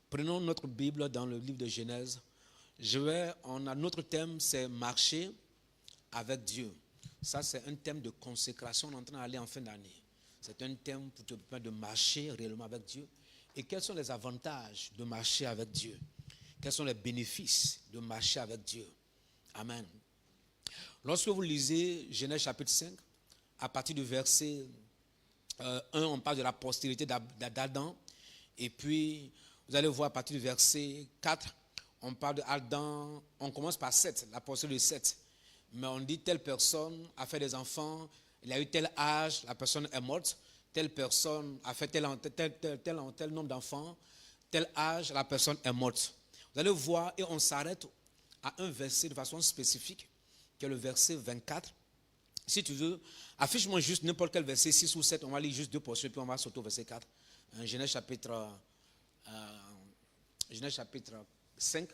Prenons notre Bible dans le livre de Genèse. On a notre thème, c'est marcher avec Dieu. Ça, c'est un thème de consécration. On est en train d'aller en fin d'année. C'est un thème pour te permettre de marcher réellement avec Dieu. Et quels sont les avantages de marcher avec Dieu? Quels sont les bénéfices de marcher avec Dieu? Amen. Lorsque vous lisez Genèse chapitre 5, à partir du verset 1, on parle de la postérité d'Adam. Et puis, vous allez voir à partir du verset 4, on parle d'Adam. On commence par 7, la postérité de 7. Mais on dit telle personne a fait des enfants, il a eu tel âge, la personne est morte. Telle personne a fait tel nombre d'enfants, tel âge, la personne est morte. Vous allez voir, et on s'arrête à un verset de façon spécifique, qui est le verset 24. Si tu veux, affiche-moi juste n'importe quel verset, 6 ou 7, on va lire juste deux portions, puis on va sauter au verset 4. Genèse chapitre 5.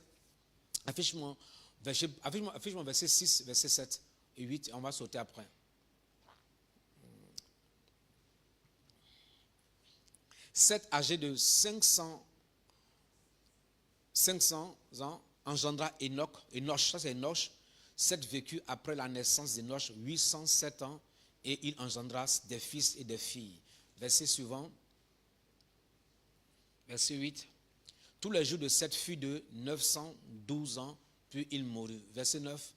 Affiche-moi verset 6, verset 7 et 8, et on va sauter après. Seth, âgé de 500 ans, engendra Enoch, ça c'est Enoch. Seth vécut après la naissance d'Enoch 807 ans et il engendra des fils et des filles. Verset suivant, verset 8. Tous les jours de Seth furent de 912 ans, puis il mourut. Verset 9.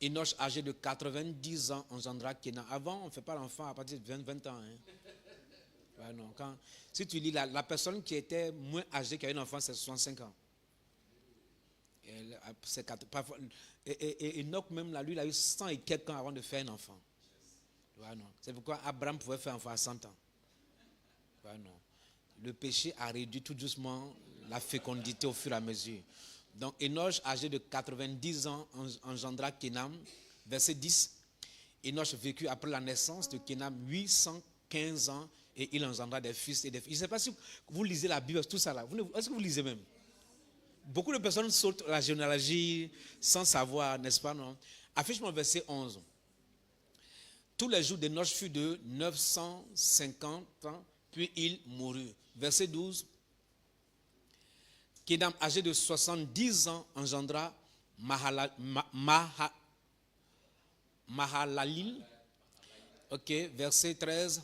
Enoch, âgé de 90 ans, engendra Kénan. Avant, on ne fait pas l'enfant à partir de 20 ans. Ouais, non. Si tu lis la personne qui était moins âgée qui a eu un enfant, c'est 65 ans. Et Enoch même, là, lui, il a eu 100 et quelques ans avant de faire un enfant. Ouais, non. C'est pourquoi Abraham pouvait faire un enfant à 100 ans. Ouais, non. Le péché a réduit tout doucement la fécondité au fur et à mesure. Donc Enoch, âgé de 90 ans, engendra Kénan. Verset 10. Enoch vécut après la naissance de Kénan 815 ans et il engendra des fils et des filles. Je ne sais pas si vous lisez la Bible, tout ça là. Est-ce que vous lisez même? Beaucoup de personnes sautent la généalogie sans savoir, n'est-ce pas, non? Affiche-moi le verset 11. Tous les jours d'Enoch furent de 950 ans, puis il mourut. Verset 12. Kénan, âgé de 70 ans, engendra Mahalalil. Ok, verset 13.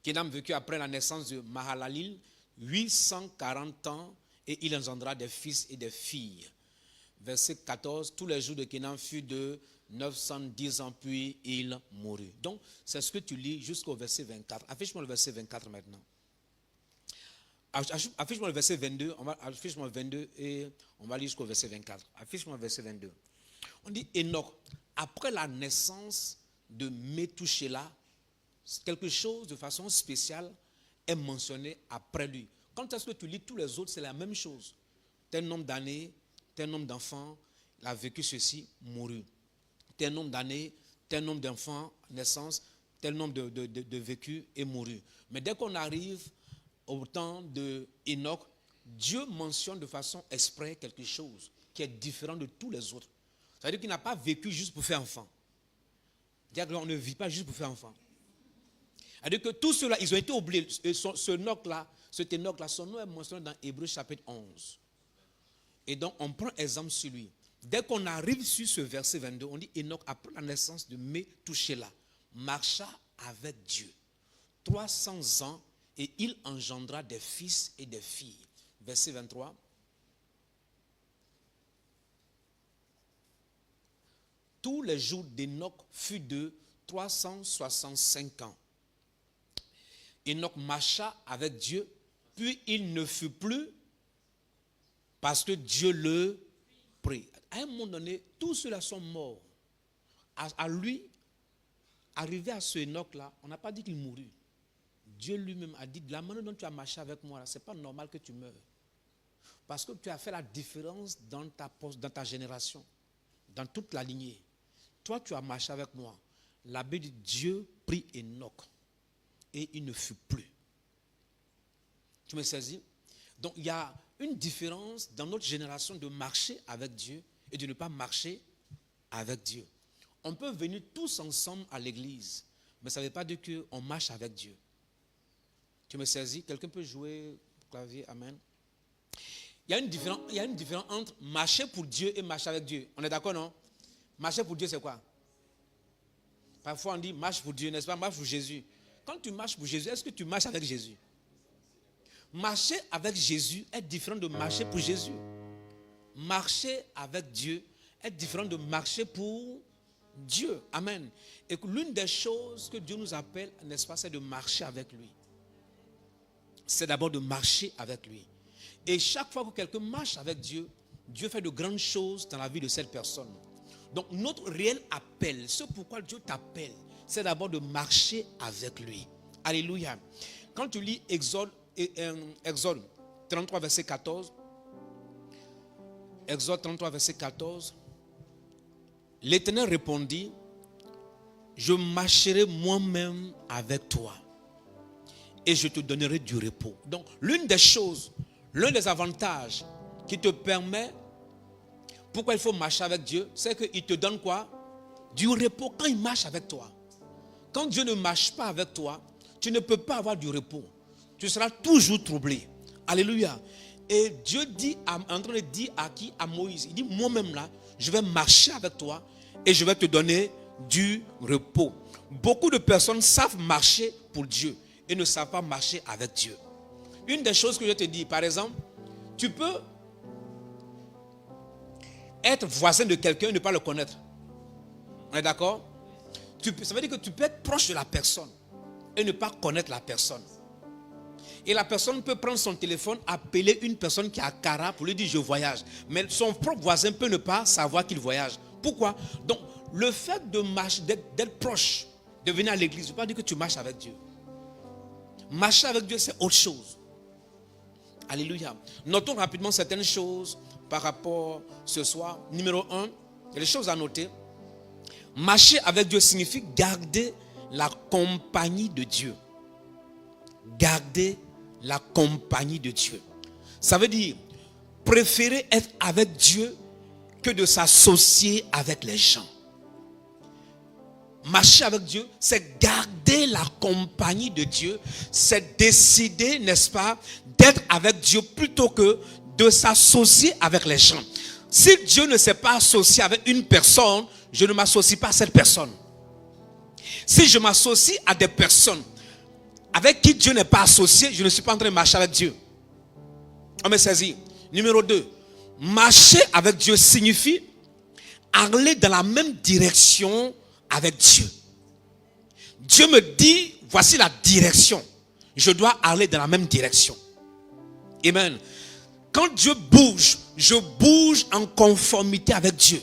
Kénan vécut après la naissance de Mahalalil 840 ans et il engendra des fils et des filles. Verset 14. Tous les jours de Kénan furent de 910 ans, puis il mourut. Donc, c'est ce que tu lis jusqu'au verset 24. Affiche-moi le verset 24 maintenant. Affiche-moi le verset 22. Affiche-moi le 22 et on va lire jusqu'au verset 24. Affiche-moi le verset 22. On dit Enoch, après la naissance de Métouchéla, quelque chose de façon spéciale est mentionné après lui. Quand est-ce que tu lis tous les autres, c'est la même chose. Tel nombre d'années, tel nombre d'enfants, il a vécu ceci, mouru. Tel nombre d'années, tel nombre d'enfants, naissance, tel nombre de vécus et mouru. Mais dès qu'on arrive au temps de Enoch, Dieu mentionne de façon exprès quelque chose qui est différent de tous les autres. Ça veut dire qu'il n'a pas vécu juste pour faire enfant. C'est-à-dire qu'on ne vit pas juste pour faire enfant. C'est-à-dire que tous ceux-là, ils ont été oubliés. Cet Enoch-là, son nom est mentionné dans Hébreux chapitre 11. Et donc, on prend exemple sur lui. Dès qu'on arrive sur ce verset 22, on dit Enoch, après la naissance de Métouchéla, marcha avec Dieu 300 ans et il engendra des fils et des filles. Verset 23. Tous les jours d'Enoch furent de 365 ans. Enoch marcha avec Dieu, puis il ne fut plus parce que Dieu le prit. À un moment donné, tous ceux-là sont morts. À lui, arrivé à ce Enoch-là, on n'a pas dit qu'il mourut. Dieu lui-même a dit, de la manière dont tu as marché avec moi, ce n'est pas normal que tu meures. Parce que tu as fait la différence dans ta génération, dans toute la lignée. Toi, tu as marché avec moi. La Bible dit, Dieu prit Enoch. Et il ne fut plus. Tu me saisis? Donc il y a une différence dans notre génération de marcher avec Dieu et de ne pas marcher avec Dieu. On peut venir tous ensemble à l'église, mais ça ne veut pas dire qu'on marche avec Dieu. Tu me saisis? Quelqu'un peut jouer clavier, amen. Il y a une différence entre marcher pour Dieu et marcher avec Dieu. On est d'accord, non? Marcher pour Dieu, c'est quoi? Parfois, on dit marche pour Dieu, n'est-ce pas? Marche pour Jésus. Quand tu marches pour Jésus, est-ce que tu marches avec Jésus? Marcher avec Jésus est différent de marcher pour Jésus. Marcher avec Dieu est différent de marcher pour Dieu. Amen. Et l'une des choses que Dieu nous appelle, n'est-ce pas, c'est de marcher avec lui. C'est d'abord de marcher avec lui. Et chaque fois que quelqu'un marche avec Dieu, Dieu fait de grandes choses dans la vie de cette personne. Donc notre réel appel, ce pourquoi Dieu t'appelle, c'est d'abord de marcher avec lui. Alléluia. Quand tu lis Exode 33, verset 14, Exode 33, verset 14, l'Éternel répondit, je marcherai moi-même avec toi et je te donnerai du repos. Donc l'une des choses, l'un des avantages qui te permet, pourquoi il faut marcher avec Dieu, c'est qu'il te donne quoi? Du repos quand il marche avec toi. Quand Dieu ne marche pas avec toi, tu ne peux pas avoir du repos. Tu seras toujours troublé. Alléluia. Et Dieu dit, en train de dire à qui? À Moïse. Il dit, moi-même là, je vais marcher avec toi et je vais te donner du repos. Beaucoup de personnes savent marcher pour Dieu et ne savent pas marcher avec Dieu. Une des choses que je te dis, par exemple, tu peux être voisin de quelqu'un et ne pas le connaître. On est d'accord? Ça veut dire que tu peux être proche de la personne et ne pas connaître la personne. Et la personne peut prendre son téléphone, appeler une personne qui est à Cara pour lui dire je voyage. Mais son propre voisin peut ne pas savoir qu'il voyage. Pourquoi? Donc le fait de marcher, d'être proche, de venir à l'église, ne veut pas dire que tu marches avec Dieu. Marcher avec Dieu, c'est autre chose. Alléluia. Notons rapidement certaines choses par rapport ce soir. Numéro 1, il y a des choses à noter. Marcher avec Dieu signifie garder la compagnie de Dieu. Garder la compagnie de Dieu. Ça veut dire préférer être avec Dieu que de s'associer avec les gens. Marcher avec Dieu, c'est garder la compagnie de Dieu. C'est décider, n'est-ce pas, d'être avec Dieu plutôt que de s'associer avec les gens. Si Dieu ne s'est pas associé avec une personne, je ne m'associe pas à cette personne. Si je m'associe à des personnes avec qui Dieu n'est pas associé, je ne suis pas en train de marcher avec Dieu. On me saisit. Numéro 2. Marcher avec Dieu signifie aller dans la même direction avec Dieu. Dieu me dit, voici la direction. Je dois aller dans la même direction. Amen. Quand Dieu bouge, je bouge en conformité avec Dieu.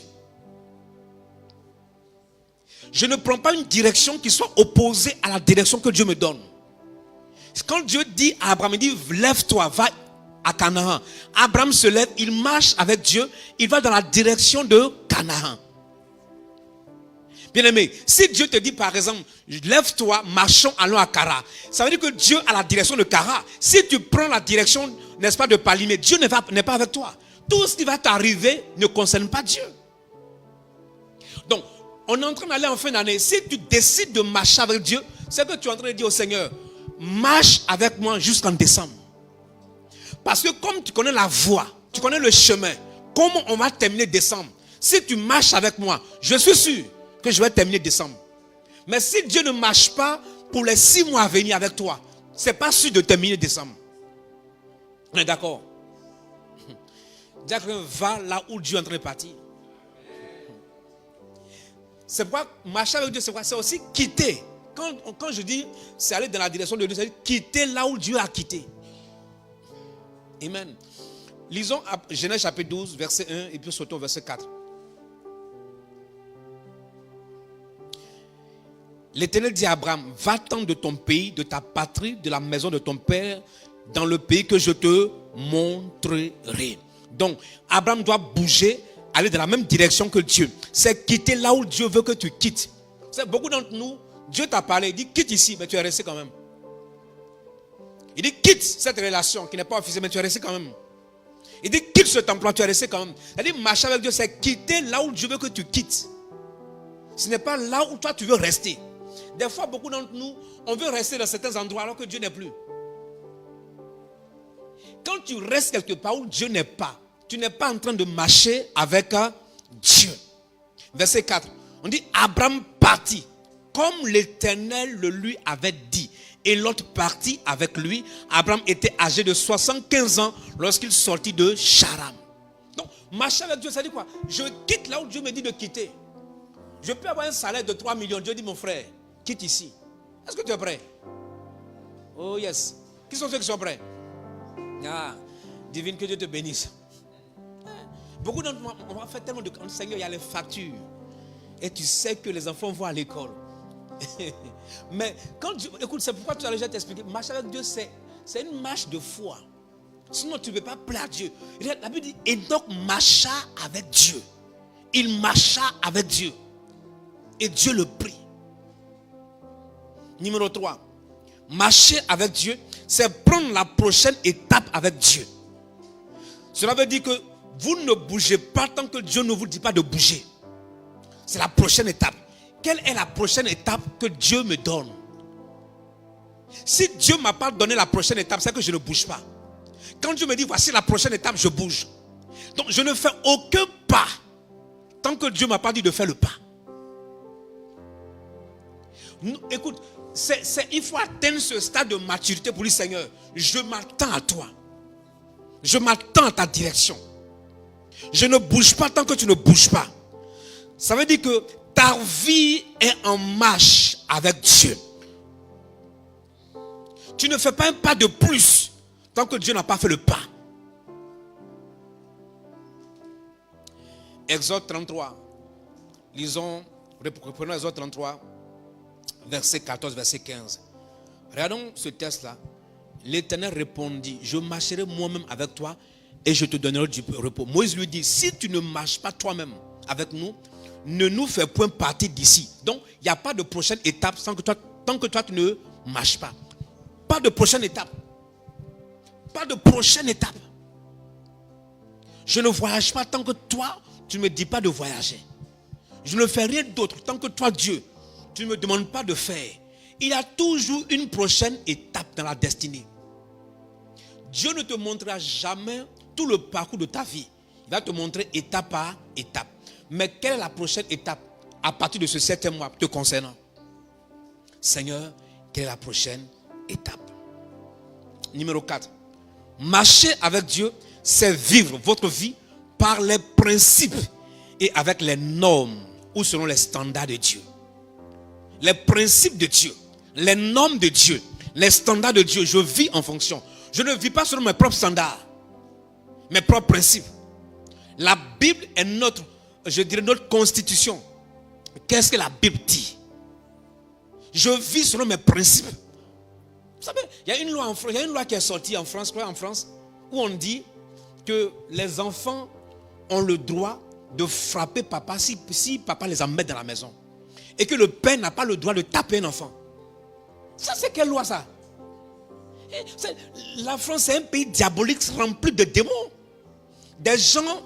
Je ne prends pas une direction qui soit opposée à la direction que Dieu me donne. Quand Dieu dit à Abraham, il dit, lève-toi, va à Canaan. Abraham se lève, il marche avec Dieu, il va dans la direction de Canaan. Bien-aimé, si Dieu te dit par exemple, lève-toi, marchons, allons à Kara, ça veut dire que Dieu a la direction de Kara. Si tu prends la direction, n'est-ce pas, de Palimé, Dieu n'est pas avec toi. Tout ce qui va t'arriver ne concerne pas Dieu. Donc, on est en train d'aller en fin d'année. Si tu décides de marcher avec Dieu, c'est que tu es en train de dire au Seigneur, marche avec moi jusqu'en décembre. Parce que comme tu connais la voie, tu connais le chemin, comment on va terminer décembre? Si tu marches avec moi, je suis sûr que je vais terminer décembre. Mais si Dieu ne marche pas pour les 6 mois à venir avec toi, c'est pas sûr de terminer décembre. On est d'accord? Dire que va là où Dieu est en train de partir. C'est pourquoi marcher avec Dieu, c'est quoi? C'est aussi quitter. Quand je dis c'est aller dans la direction de Dieu, c'est quitter là où Dieu a quitté. Amen. Lisons Genèse chapitre 12, verset 1 et puis sautons au verset 4. L'Éternel dit à Abraham, va-t'en de ton pays, de ta patrie, de la maison de ton père, dans le pays que je te montrerai. Donc, Abraham doit bouger, aller dans la même direction que Dieu. C'est quitter là où Dieu veut que tu quittes. C'est beaucoup d'entre nous, Dieu t'a parlé, il dit quitte ici, mais tu es resté quand même. Il dit quitte cette relation qui n'est pas officielle, mais tu es resté quand même. Il dit quitte cet emploi, tu es resté quand même. Il dit marcher avec Dieu, c'est quitter là où Dieu veut que tu quittes. Ce n'est pas là où toi tu veux rester. Des fois, beaucoup d'entre nous, on veut rester dans certains endroits alors que Dieu n'est plus. quand tu restes quelque part où Dieu n'est pas, tu n'es pas en train de marcher avec Dieu. Verset 4. On dit Abraham partit comme l'Éternel le lui avait dit. Et l'autre partit avec lui. Abraham était âgé de 75 ans lorsqu'il sortit de Charan. Donc, marcher avec Dieu, ça dit quoi? Je quitte là où Dieu me dit de quitter. Je peux avoir un salaire de 3 millions. Dieu dit, mon frère, quitte ici. Est-ce que tu es prêt? Oh yes. Qui sont ceux qui sont prêts? Ah, divine, que Dieu te bénisse. Beaucoup d'entre nous, on va faire tellement de... Seigneur, il y a les factures. Et tu sais que les enfants vont à l'école. Mais quand Dieu... Écoute, c'est pourquoi tu as déjà t'expliqué. Marcher avec Dieu, c'est une marche de foi. Sinon, tu ne peux pas plaire à Dieu. La Bible dit, Enoch marcha avec Dieu. Il marcha avec Dieu. Et Dieu le prit. Numéro 3. Marcher avec Dieu, c'est prendre la prochaine étape avec Dieu. Cela veut dire que vous ne bougez pas tant que Dieu ne vous dit pas de bouger. C'est la prochaine étape. Quelle est la prochaine étape que Dieu me donne? Si Dieu ne m'a pas donné la prochaine étape, c'est que je ne bouge pas. Quand Dieu me dit voici la prochaine étape, je bouge. Donc je ne fais aucun pas tant que Dieu ne m'a pas dit de faire le pas. Écoute, il faut atteindre ce stade de maturité pour dire Seigneur, je m'attends à toi. Je m'attends à ta direction. Je ne bouge pas tant que tu ne bouges pas. Ça veut dire que ta vie est en marche avec Dieu. Tu ne fais pas un pas de plus tant que Dieu n'a pas fait le pas. Exode 33. Reprenons Exode 33, verset 14, verset 15. Regardons ce texte-là. L'Éternel répondit, je marcherai moi-même avec toi et je te donnerai du repos. Moïse lui dit, si tu ne marches pas toi-même avec nous, ne nous fais point partie d'ici. Donc, il n'y a pas de prochaine étape tant que toi tu ne marches pas. Pas de prochaine étape. Pas de prochaine étape. Je ne voyage pas tant que toi, tu ne me dis pas de voyager. Je ne fais rien d'autre tant que toi, Dieu, tu ne me demandes pas de faire. Il y a toujours une prochaine étape dans la destinée. Dieu ne te montrera jamais tout le parcours de ta vie. Il va te montrer étape par étape. Mais quelle est la prochaine étape à partir de ce 7e mois te concernant? Seigneur, quelle est la prochaine étape? Numéro 4. Marcher avec Dieu, c'est vivre votre vie par les principes et avec les normes ou selon les standards de Dieu. Les principes de Dieu, les normes de Dieu, les standards de Dieu, je vis en fonction. Je ne vis pas selon mes propres standards, mes propres principes. La Bible est notre constitution. Qu'est-ce que la Bible dit? Je vis selon mes principes. Vous savez, il y a une loi qui est sortie en France, où on dit que les enfants ont le droit de frapper papa si papa les emmène dans la maison. Et que le père n'a pas le droit de taper un enfant. Ça, c'est quelle loi ça? La France, c'est un pays diabolique rempli de démons. Des gens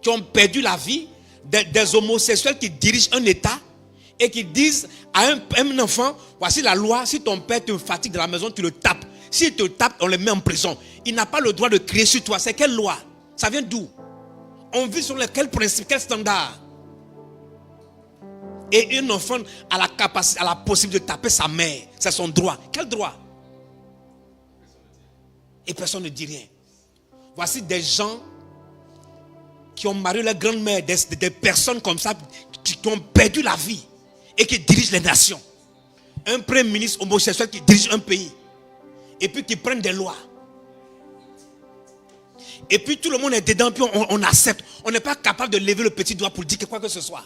qui ont perdu la vie, des homosexuels qui dirigent un État et qui disent à un enfant, voici la loi, si ton père te fatigue dans la maison, tu le tapes. S'il te tape, on le met en prison. Il n'a pas le droit de crier sur toi. C'est quelle loi? Ça vient d'où? On vit sur quel principe, quel standard? Et un enfant a la capacité, a la possibilité de taper sa mère. C'est son droit. Quel droit? Et personne ne dit rien. Voici des gens qui ont marié leur grand-mère, des personnes comme ça qui ont perdu la vie et qui dirigent les nations. Un premier ministre homosexuel qui dirige un pays et puis qui prennent des lois. Et puis tout le monde est dedans, puis on accepte. On n'est pas capable de lever le petit doigt pour dire quoi que ce soit.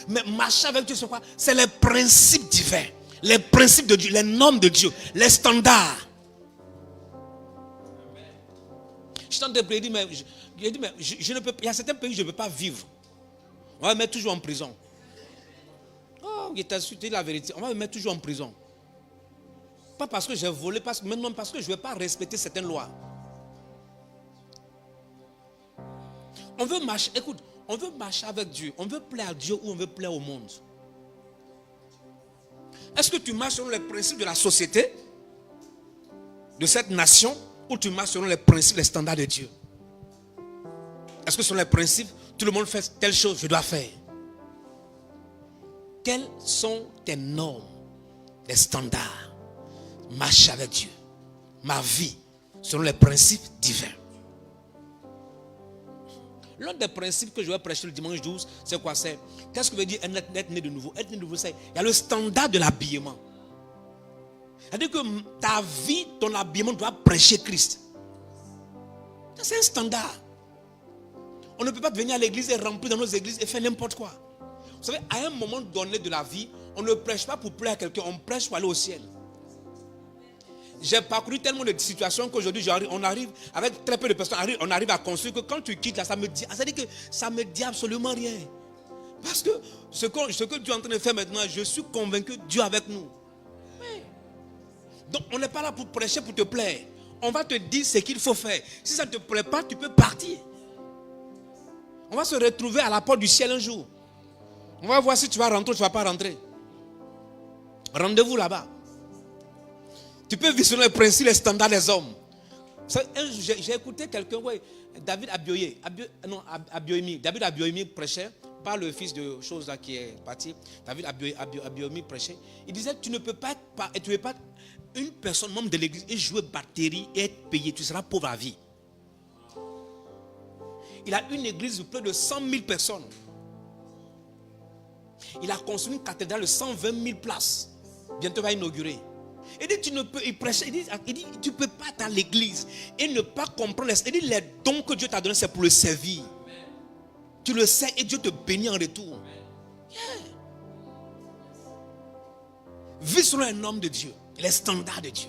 Mais marcher avec Dieu, c'est quoi? C'est les principes divins, les principes de Dieu, les normes de Dieu, les standards. Je t'en ai dit, mais je ne peux, il y a certains pays où je ne peux pas vivre. On va me mettre toujours en prison. Oh, il t'a dit la vérité. On va me mettre toujours en prison. Pas parce que j'ai volé, même parce que je ne vais pas respecter certaines lois. On veut marcher, écoute, on veut marcher avec Dieu. On veut plaire à Dieu ou on veut plaire au monde. Est-ce que tu marches selon les principes de la société, de cette nation, ou tu marches selon les principes, les standards de Dieu? Est-ce que selon les principes, tout le monde fait telle chose, je dois faire? Quelles sont tes normes, les standards? Marcher avec Dieu. Ma vie, selon les principes divins. L'un des principes que je vais prêcher le dimanche 12, c'est quoi? C'est qu'est-ce que veut dire être né de nouveau? Être né de nouveau, c'est il y a le standard de l'habillement. C'est-à-dire que ta vie, ton habillement doit prêcher Christ. C'est un standard. On ne peut pas venir à l'église et remplir dans nos églises et faire n'importe quoi. Vous savez, à un moment donné de la vie, on ne prêche pas pour plaire à quelqu'un, on prêche pour aller au ciel. J'ai parcouru tellement de situations qu'aujourd'hui, on arrive, avec très peu de personnes, on arrive à construire que quand tu quittes là, ça me dit absolument rien. Parce que ce que Dieu est en train de faire maintenant, je suis convaincu que Dieu est avec nous. Oui. Donc, on n'est pas là pour prêcher, pour te plaire. On va te dire ce qu'il faut faire. Si ça ne te plaît pas, tu peux partir. On va se retrouver à la porte du ciel un jour. On va voir si tu vas rentrer ou tu ne vas pas rentrer. Rendez-vous là-bas. Tu peux vivre selon les principes, les standards des hommes. J'ai écouté quelqu'un, David Abioimi. David Abioimi prêchait, pas le fils de chose là qui est parti. David Abioimi prêchait. Il disait, tu ne peux pas être une personne membre de l'église et jouer batterie et être payé. Tu seras pauvre à vie. Il a une église de plus de 100 000 personnes. Il a construit une cathédrale de 120 000 places. Bientôt il va inaugurer. Il dit, tu ne peux pas être à l'église et ne pas comprendre. Il dit, les dons que Dieu t'a donnés, c'est pour le servir. Tu le sais et Dieu te bénit en retour. Yeah. Vis selon les normes de Dieu, les standards de Dieu.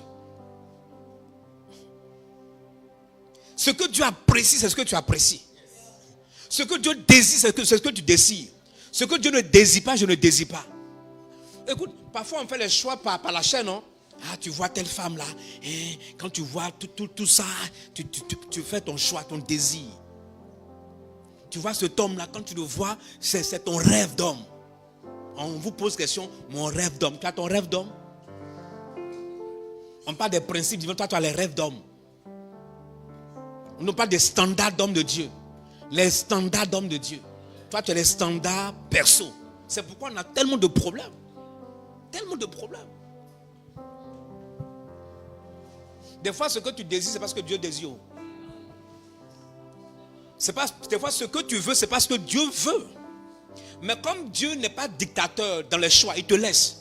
Ce que Dieu apprécie, c'est ce que tu apprécies. Ce que Dieu désire, c'est ce que tu désires. Ce que Dieu ne désire pas, je ne désire pas. Écoute, parfois on fait les choix par la chaîne, non? Ah, tu vois telle femme là, et quand tu vois tout ça, tu fais ton choix, ton désir. Tu vois cet homme là, quand tu le vois, c'est ton rêve d'homme. On vous pose question, mon rêve d'homme. Tu as ton rêve d'homme? On parle des principes divins, toi tu as les rêves d'homme. On parle des standards d'homme de Dieu. Les standards d'homme de Dieu. Toi tu as les standards perso. C'est pourquoi on a tellement de problèmes. Tellement de problèmes. Des fois, ce que tu désires, c'est parce que Dieu désire. C'est pas, des fois, ce que tu veux, c'est parce que Dieu veut. Mais comme Dieu n'est pas dictateur dans les choix, il te laisse.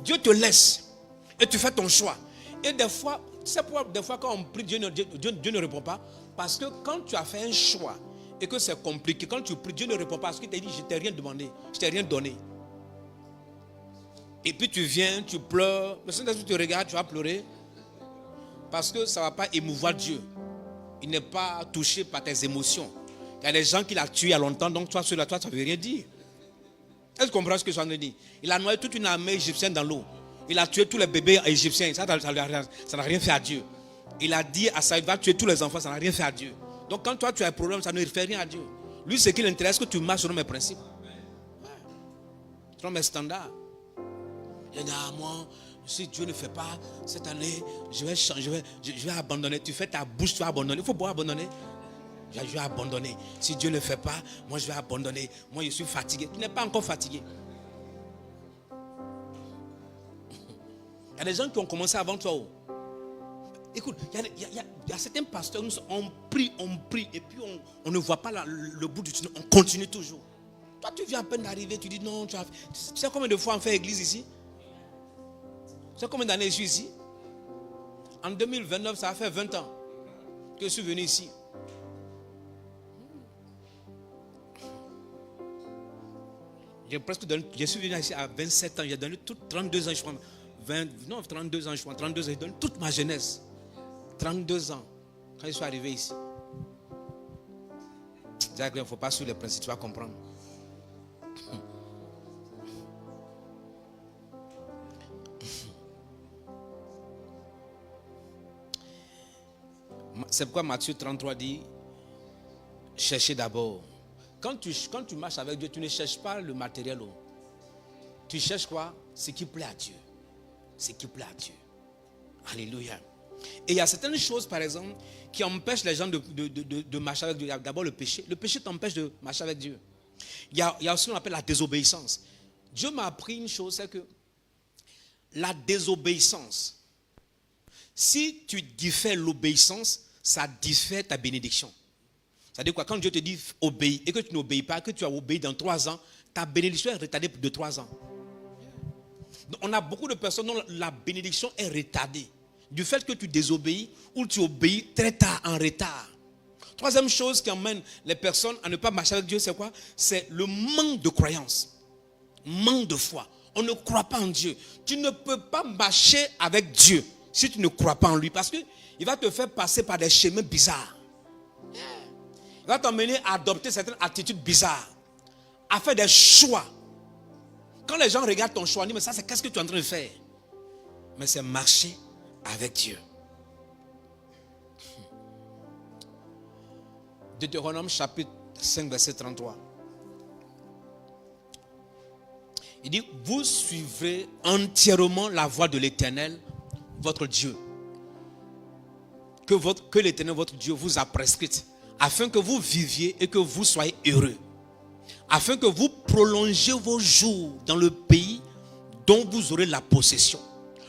Dieu te laisse. Et tu fais ton choix. Et des fois, c'est pourquoi des fois quand on prie, Dieu ne répond pas. Parce que quand tu as fait un choix et que c'est compliqué, quand tu pries, Dieu ne répond pas parce qu'il t'a dit, je ne t'ai rien demandé, je ne t'ai rien donné. Et puis tu viens, tu pleures. Le Saint-Esprit te regarde, tu vas pleurer. Parce que ça ne va pas émouvoir Dieu. Il n'est pas touché par tes émotions. Il y a des gens qui l'ont tué il y a longtemps, donc toi, ça ne veut rien dire. Est-ce que tu comprends ce que je viens de dire? Il a noyé toute une armée égyptienne dans l'eau. Il a tué tous les bébés égyptiens. Ça n'a rien fait à Dieu. Il a dit à ça, il va tuer tous les enfants, ça n'a rien fait à Dieu. Donc quand toi tu as un problème, ça ne fait rien à Dieu. Lui, ce qui l'intéresse, c'est que tu marches selon mes principes. Selon mes standards. Il dit, moi, si Dieu ne fait pas cette année, je vais changer, je vais abandonner. Tu fais ta bouche, tu vas abandonner. Il faut pas abandonner. Je vais abandonner. Si Dieu ne fait pas, moi je vais abandonner. Moi je suis fatigué. Tu n'es pas encore fatigué. Il y a des gens qui ont commencé avant toi. Écoute, il y a certains pasteurs, on prie, et puis on ne voit pas le bout du tunnel. On continue toujours. Toi, tu viens à peine d'arriver, tu dis non. Tu sais combien de fois on fait église ici? Tu sais combien d'années je suis ici? En 2029, ça a fait 20 ans que je suis venu ici. Je suis venu ici à 27 ans. J'ai donné 32 ans, je crois. 32 ans, je crois. 32 ans, j'ai donné toute ma jeunesse. 32 ans, quand je suis arrivé ici. Il ne faut pas suivre les principes, tu vas comprendre. C'est pourquoi Matthieu 33 dit, cherchez d'abord. Quand tu marches avec Dieu, tu ne cherches pas le matériel. Tu cherches quoi? Ce qui plaît à Dieu. Ce qui plaît à Dieu. Alléluia. Et il y a certaines choses, par exemple, qui empêchent les gens de marcher avec Dieu. D'abord le péché. Le péché t'empêche de marcher avec Dieu. Il y a aussi ce qu'on appelle la désobéissance. Dieu m'a appris une chose, c'est que la désobéissance, si tu diffères l'obéissance, ça diffère ta bénédiction. C'est-à-dire quoi? Quand Dieu te dit obéis et que tu n'obéis pas, que tu as obéi dans 3 ans, ta bénédiction est retardée de 3 ans. Donc, on a beaucoup de personnes dont la bénédiction est retardée du fait que tu désobéis ou tu obéis très tard, en retard. Troisième chose qui emmène les personnes à ne pas marcher avec Dieu, c'est quoi? C'est le manque de croyance, manque de foi. On ne croit pas en Dieu. Tu ne peux pas marcher avec Dieu si tu ne crois pas en lui, parce qu'il va te faire passer par des chemins bizarres. Il va t'emmener à adopter certaines attitudes bizarres, à faire des choix. Quand les gens regardent ton choix, ils disent, mais ça, c'est qu'est-ce que tu es en train de faire? Mais c'est marcher avec Dieu. Deutéronome chapitre 5, verset 33. Il dit, vous suivrez entièrement la voie de l'Éternel, votre Dieu, que l'Éternel, votre Dieu, vous a prescrite, afin que vous viviez et que vous soyez heureux, afin que vous prolongiez vos jours dans le pays dont vous aurez la possession.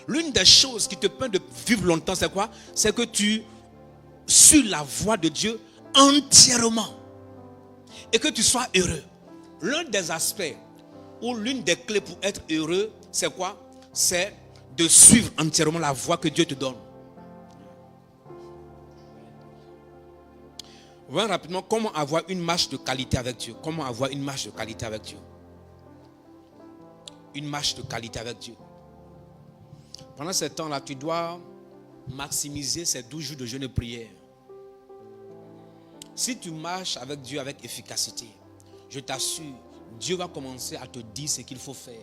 L'une des choses qui te permet de vivre longtemps, c'est quoi? C'est que tu suis la voie de Dieu entièrement et que tu sois heureux. L'un des aspects ou l'une des clés pour être heureux, c'est quoi? C'est de suivre entièrement la voie que Dieu te donne. Voyons rapidement comment avoir une marche de qualité avec Dieu. Comment avoir une marche de qualité avec Dieu. Une marche de qualité avec Dieu. Pendant ce temps-là, tu dois maximiser ces 12 jours de jeûne et prière. Si tu marches avec Dieu avec efficacité, je t'assure, Dieu va commencer à te dire ce qu'il faut faire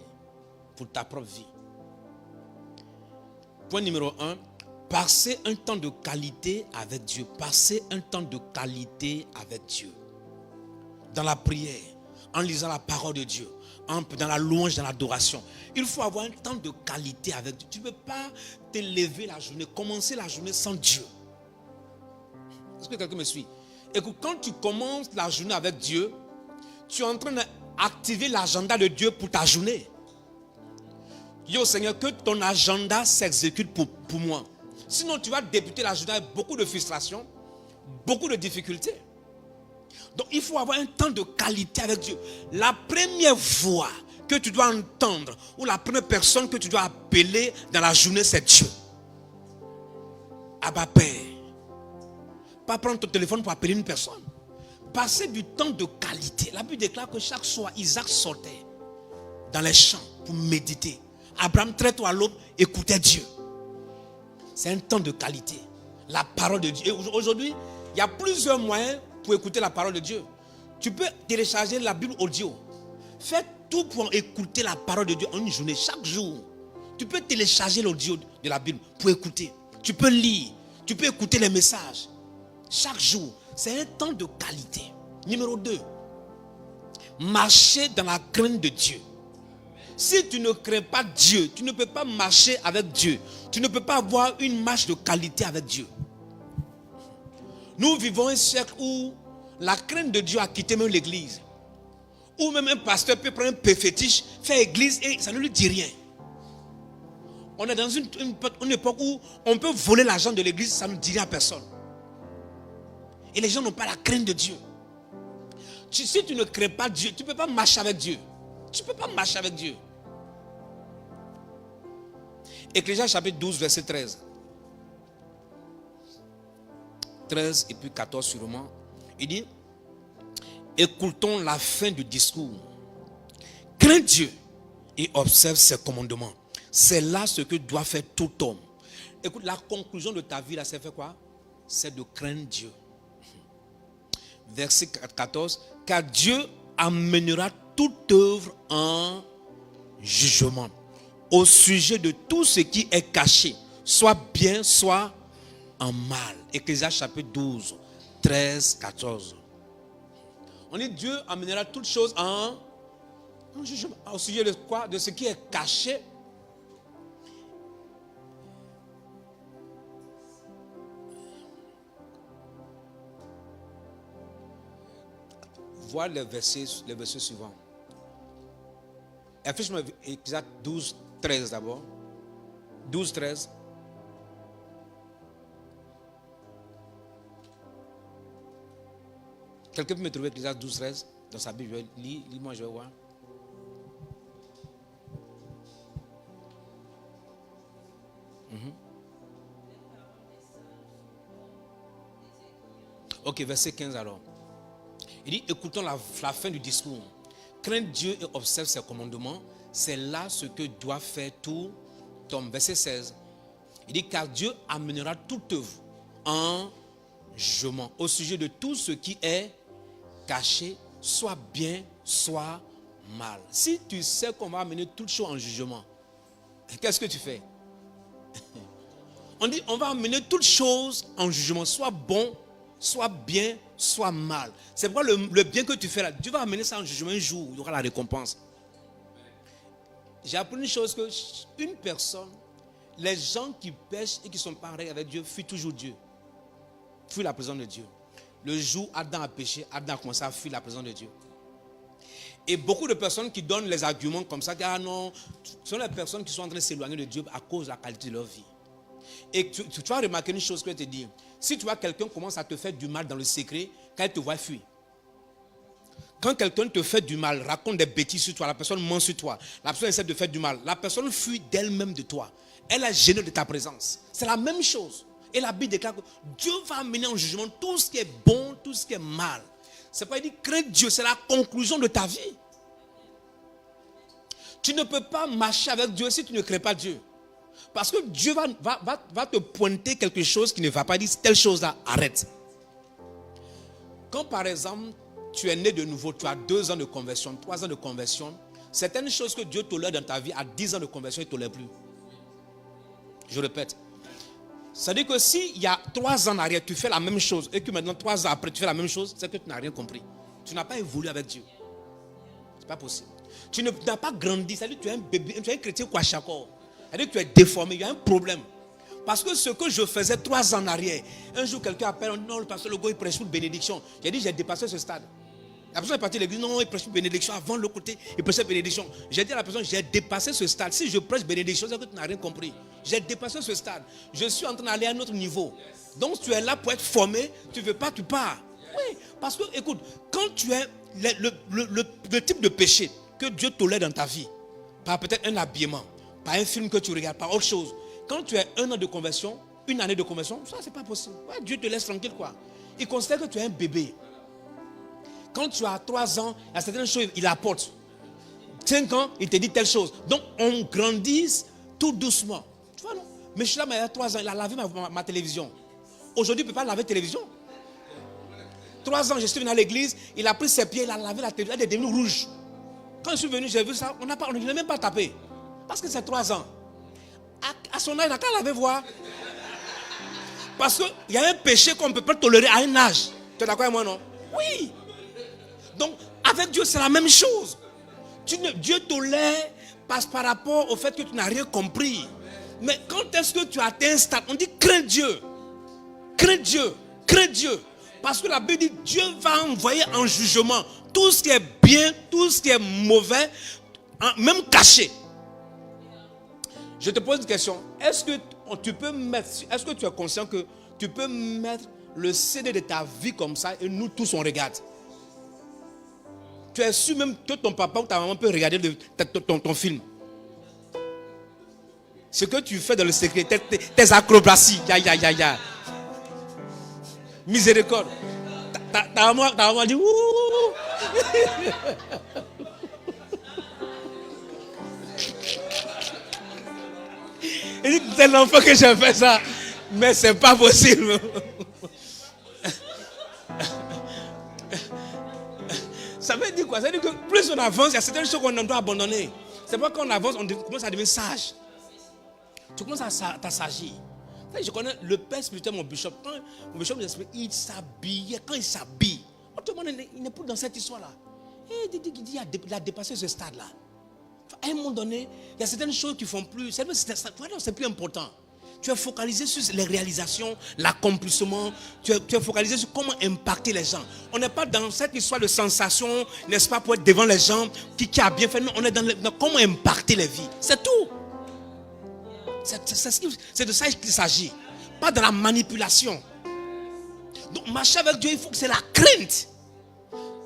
pour ta propre vie. Point numéro 1, passer un temps de qualité avec Dieu. Passer un temps de qualité avec Dieu. Dans la prière, en lisant la parole de Dieu, dans la louange, dans l'adoration. Il faut avoir un temps de qualité avec Dieu. Tu ne peux pas te lever la journée, commencer la journée sans Dieu. Est-ce que quelqu'un me suit? Et que quand tu commences la journée avec Dieu, tu es en train d'activer l'agenda de Dieu pour ta journée. Dis au Seigneur que ton agenda s'exécute pour moi. Sinon, tu vas débuter la journée avec beaucoup de frustration, beaucoup de difficultés. Donc, il faut avoir un temps de qualité avec Dieu. La première voix que tu dois entendre, ou la première personne que tu dois appeler dans la journée, c'est Dieu. Abba Père. Pas prendre ton téléphone pour appeler une personne. Passer du temps de qualité. La Bible déclare que chaque soir, Isaac sortait dans les champs pour méditer. Abraham, très tôt à l'aube, écoutait Dieu. C'est un temps de qualité. La parole de Dieu. Et aujourd'hui, il y a plusieurs moyens pour écouter la parole de Dieu. Tu peux télécharger la Bible audio. Fais tout pour écouter la parole de Dieu en une journée, chaque jour. Tu peux télécharger l'audio de la Bible pour écouter. Tu peux lire. Tu peux écouter les messages. Chaque jour. C'est un temps de qualité. Numéro 2. Marcher dans la crainte de Dieu. Si tu ne crains pas Dieu, tu ne peux pas marcher avec Dieu. Tu ne peux pas avoir une marche de qualité avec Dieu. Nous vivons un siècle où la crainte de Dieu a quitté même l'église. Ou même un pasteur peut prendre un peu fétiche, faire église et ça ne lui dit rien. On est dans une époque où on peut voler l'argent de l'église, ça ne dit rien à personne. Et les gens n'ont pas la crainte de Dieu. Si tu ne crains pas Dieu, tu ne peux pas marcher avec Dieu. Tu ne peux pas marcher avec Dieu. Ecclésiaste chapitre 12, verset 13. 13 et puis 14 sûrement. Il dit, écoutons la fin du discours. Crains Dieu et observe ses commandements. C'est là ce que doit faire tout homme. Écoute, la conclusion de ta vie là, c'est faire quoi? C'est de craindre Dieu. Verset 14. Car Dieu amènera toute œuvre en jugement au sujet de tout ce qui est caché, soit bien, soit en mal. Ecclésiaste chapitre 12, 13, 14. On dit Dieu amènera toutes choses en jugement. Au sujet de quoi? De ce qui est caché. voir les versets suivants. Affiche-moi Ecclésiaste 12, 13 d'abord. 12, 13. Quelqu'un peut me trouver Ecclésiaste 12, 13 dans sa Bible? Lis-moi, je vais voir. Ok, verset 15 alors. Il dit, écoutons la fin du discours. Crains Dieu et observe ses commandements. C'est là ce que doit faire tout homme. Verset 16. Il dit, car Dieu amènera toute œuvre en jugement au sujet de tout ce qui est caché, soit bien, soit mal. Si tu sais qu'on va amener toute chose en jugement, qu'est-ce que tu fais? On dit, on va amener toute chose en jugement, soit bon, soit bien, soit mal. C'est pourquoi le bien que tu fais là, Dieu va amener ça en jugement un jour, il y aura la récompense. J'ai appris une chose, que une personne, les gens qui pêchent et qui sont pas en règle avec Dieu, fuient toujours Dieu. Fuient la présence de Dieu. Le jour Adam a péché, Adam a commencé à fuir la présence de Dieu. Et beaucoup de personnes qui donnent les arguments comme ça, ah non, ce sont les personnes qui sont en train de s'éloigner de Dieu à cause de la qualité de leur vie. Et tu vas remarquer une chose que je te dis. Si tu vois quelqu'un commence à te faire du mal dans le secret, quand il te voit fuir. Quand quelqu'un te fait du mal, raconte des bêtises sur toi, la personne ment sur toi, la personne essaie de faire du mal, la personne fuit d'elle-même de toi. Elle est gênée de ta présence. C'est la même chose. Et la Bible déclare que Dieu va amener en jugement tout ce qui est bon, tout ce qui est mal. C'est pas, il dit, crains Dieu, c'est la conclusion de ta vie. Tu ne peux pas marcher avec Dieu si tu ne crains pas Dieu. Parce que Dieu va te pointer quelque chose qui ne va pas dire, telle chose-là, arrête. Quand par exemple, tu es né de nouveau, tu as 2 ans de conversion, 3 ans de conversion, certaines choses que Dieu tolère dans ta vie, à 10 ans de conversion, il ne tolère plus. Je répète. C'est-à-dire que s'il y a 3 ans en arrière, tu fais la même chose, et que maintenant 3 ans après, tu fais la même chose, c'est que tu n'as rien compris. Tu n'as pas évolué avec Dieu. Ce n'est pas possible. Tu n'as pas grandi, c'est-à-dire que tu es un bébé, tu es un chrétien kwashako. C'est-à-dire que tu es déformé, il y a un problème. Parce que ce que je faisais 3 ans en arrière, un jour quelqu'un appelle, non, le pasteur Legault, il prêche pour bénédiction. J'ai dit, j'ai dépassé ce stade. La personne est partie de l'église, non, il prêche pour bénédiction. Avant le côté, il prêchait bénédiction. J'ai dit à la personne, j'ai dépassé ce stade. Si je prêche bénédiction, c'est que tu n'as rien compris. J'ai dépassé ce stade. Je suis en train d'aller à un autre niveau. Donc tu es là pour être formé, tu ne veux pas, tu pars. Oui, parce que, écoute, quand tu es le type de péché que Dieu tolère dans ta vie, par peut-être un habillement, par un film que tu regardes, par autre chose, quand tu as 1 an de conversion, 1 année de conversion, ça c'est pas possible. Ouais, Dieu te laisse tranquille quoi. Il considère que tu es un bébé. Quand tu as 3 ans, il y a certaines choses, il apporte. 5 ans, il te dit telle chose. Donc on grandit tout doucement. Tu vois non? Mais je suis là, mais il y a 3 ans, il a lavé ma télévision. Aujourd'hui, il ne peut pas laver la télévision. 3 ans, je suis venu à l'église, il a pris ses pieds, il a lavé la télévision, elle est devenue rouge. Quand je suis venu, j'ai vu ça, on ne l'a même pas tapé. Parce que c'est 3 ans. À son âge, il n'a qu'à laver voir. Parce qu'il y a un péché qu'on ne peut pas tolérer à un âge. Tu es d'accord avec moi, non? Oui. Donc, avec Dieu, c'est la même chose. Dieu tolère par rapport au fait que tu n'as rien compris. Mais quand est-ce que tu as atteint un stade? On dit, crains Dieu. Crains Dieu. Crains Dieu. Parce que la Bible dit, Dieu va envoyer en jugement tout ce qui est bien, tout ce qui est mauvais, même caché. Je te pose une question. Est-ce que tu es conscient que tu peux mettre le CD de ta vie comme ça et nous tous on regarde? Tu es sûr même que ton papa ou ta maman peut regarder ton film? Ce que tu fais dans le secret, tes acrobaties, ya. Miséricorde. Ta maman dit ouh. Il dit, c'est l'enfant que j'ai fait ça. Mais c'est pas possible. Ça veut dire quoi? Ça veut dire que plus on avance, il y a certaines choses qu'on doit abandonner. C'est pas quand on avance, on commence à devenir sage. Tu commences à t'assagir. Je connais le père spirituel, mon bishop. Quand mon bishop il s'habillait. Quand il s'habille, il n'est plus dans cette histoire-là. Il a dépassé ce stade-là. À un moment donné, il y a certaines choses qui ne font plus. C'est plus important. Tu es focalisé sur les réalisations, l'accomplissement. Tu es focalisé sur comment impacter les gens. On n'est pas dans cette histoire de sensation, n'est-ce pas, pour être devant les gens, qui a bien fait. Non, on est dans comment impacter les vies. C'est tout. C'est de ça qu'il s'agit. Pas dans la manipulation. Donc marcher avec Dieu, il faut que c'est la crainte.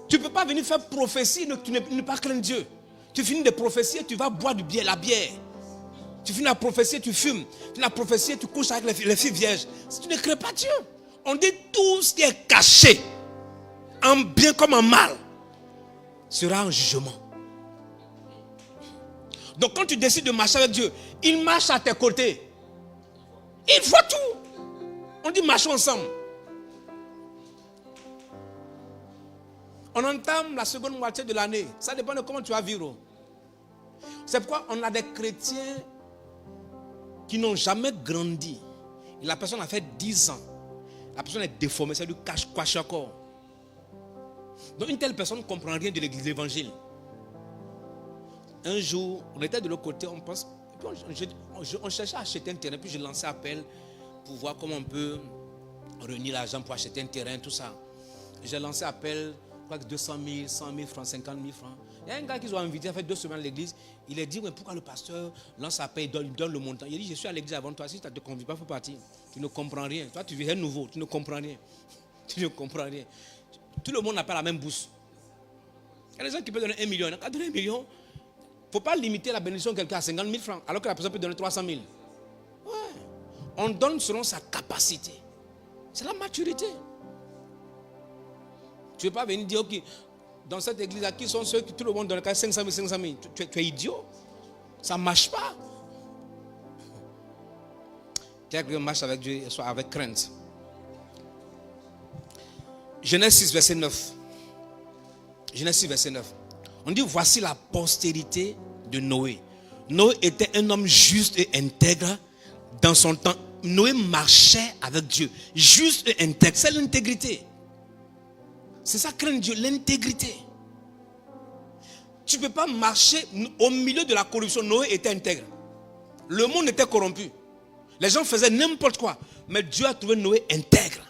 Tu ne peux pas venir faire prophétie et ne pas craindre Dieu. Tu finis de prophéties, tu vas boire la bière. Tu finis la prophétie, tu fumes. Tu finis la prophétie, tu couches avec les filles vierges. Si tu ne crées pas Dieu, on dit tout ce qui est caché, en bien comme en mal, sera en jugement. Donc quand tu décides de marcher avec Dieu, il marche à tes côtés. Il voit tout. On dit marchons ensemble. On entame la seconde moitié de l'année. Ça dépend de comment tu vas vivre. C'est pourquoi on a des chrétiens qui n'ont jamais grandi. Et la personne a fait 10 ans. La personne est déformée, c'est du cache-corps. Donc une telle personne ne comprend rien de l'évangile. Un jour, on était de l'autre côté, on pense, on cherchait à acheter un terrain, puis je lançais appel pour voir comment on peut réunir l'argent pour acheter un terrain, tout ça. J'ai lancé appel, je crois que 200 000, 100 000 francs, 50 000 francs. Il y a un gars qu'ils ont invité, il a fait 2 semaines à l'église. Il a dit, mais pourquoi le pasteur lance appel, il donne le montant. Il a dit, je suis à l'église avant toi, si tu ne te convies pas, il faut partir. Tu ne comprends rien. Toi, tu viens nouveau, tu ne comprends rien. Tu ne comprends rien. Tout le monde n'a pas la même bourse. Il y a des gens qui peuvent donner 1 million. Il y en a qui donnent 1 million. Il ne faut pas limiter la bénédiction de quelqu'un à 50 000 francs, alors que la personne peut donner 300 000. Ouais. On donne selon sa capacité. C'est la maturité. Tu ne veux pas venir dire, ok, dans cette église-là, qui sont ceux qui tout le monde donne 500 000, 500 000. Tu es idiot. Ça ne marche pas. Quelqu'un marche avec Dieu et soit avec crainte. Genèse 6, verset 9. Genèse 6, verset 9. On dit, voici la postérité de Noé. Noé était un homme juste et intègre dans son temps. Noé marchait avec Dieu. Juste et intègre. C'est l'intégrité. C'est ça, craindre Dieu, l'intégrité. Tu ne peux pas marcher au milieu de la corruption. Noé était intègre. Le monde était corrompu. Les gens faisaient n'importe quoi. Mais Dieu a trouvé Noé intègre.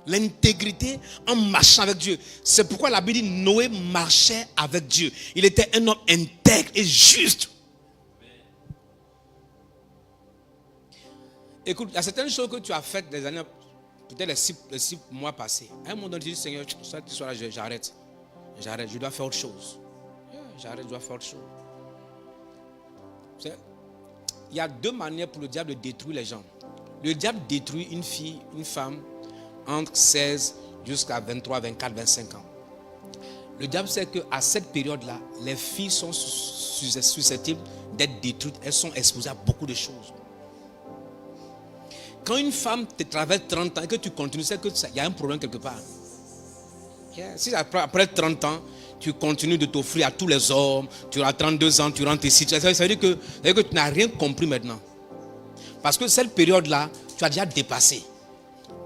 L'intégrité en marchant avec Dieu. C'est pourquoi la Bible dit Noé marchait avec Dieu. Il était un homme intègre et juste. Écoute, il y a certaines choses que tu as faites des années, peut-être les 6 mois passés. À un moment donné, tu dis, Seigneur, cette histoire-là, j'arrête. J'arrête, je dois faire autre chose. J'arrête, je dois faire autre chose. Il y a 2 manières pour le diable de détruire les gens. Le diable détruit une fille, une femme, entre 16 jusqu'à 23, 24, 25 ans. Le diable sait qu'à cette période-là, les filles sont susceptibles d'être détruites. Elles sont exposées à beaucoup de choses. Quand une femme te traverse 30 ans et que tu continues, c'est qu'il y a un problème quelque part. Si après 30 ans, tu continues de t'offrir à tous les hommes, tu as 32 ans, tu rentres ici, ça veut dire que tu n'as rien compris maintenant. Parce que cette période-là, tu as déjà dépassé.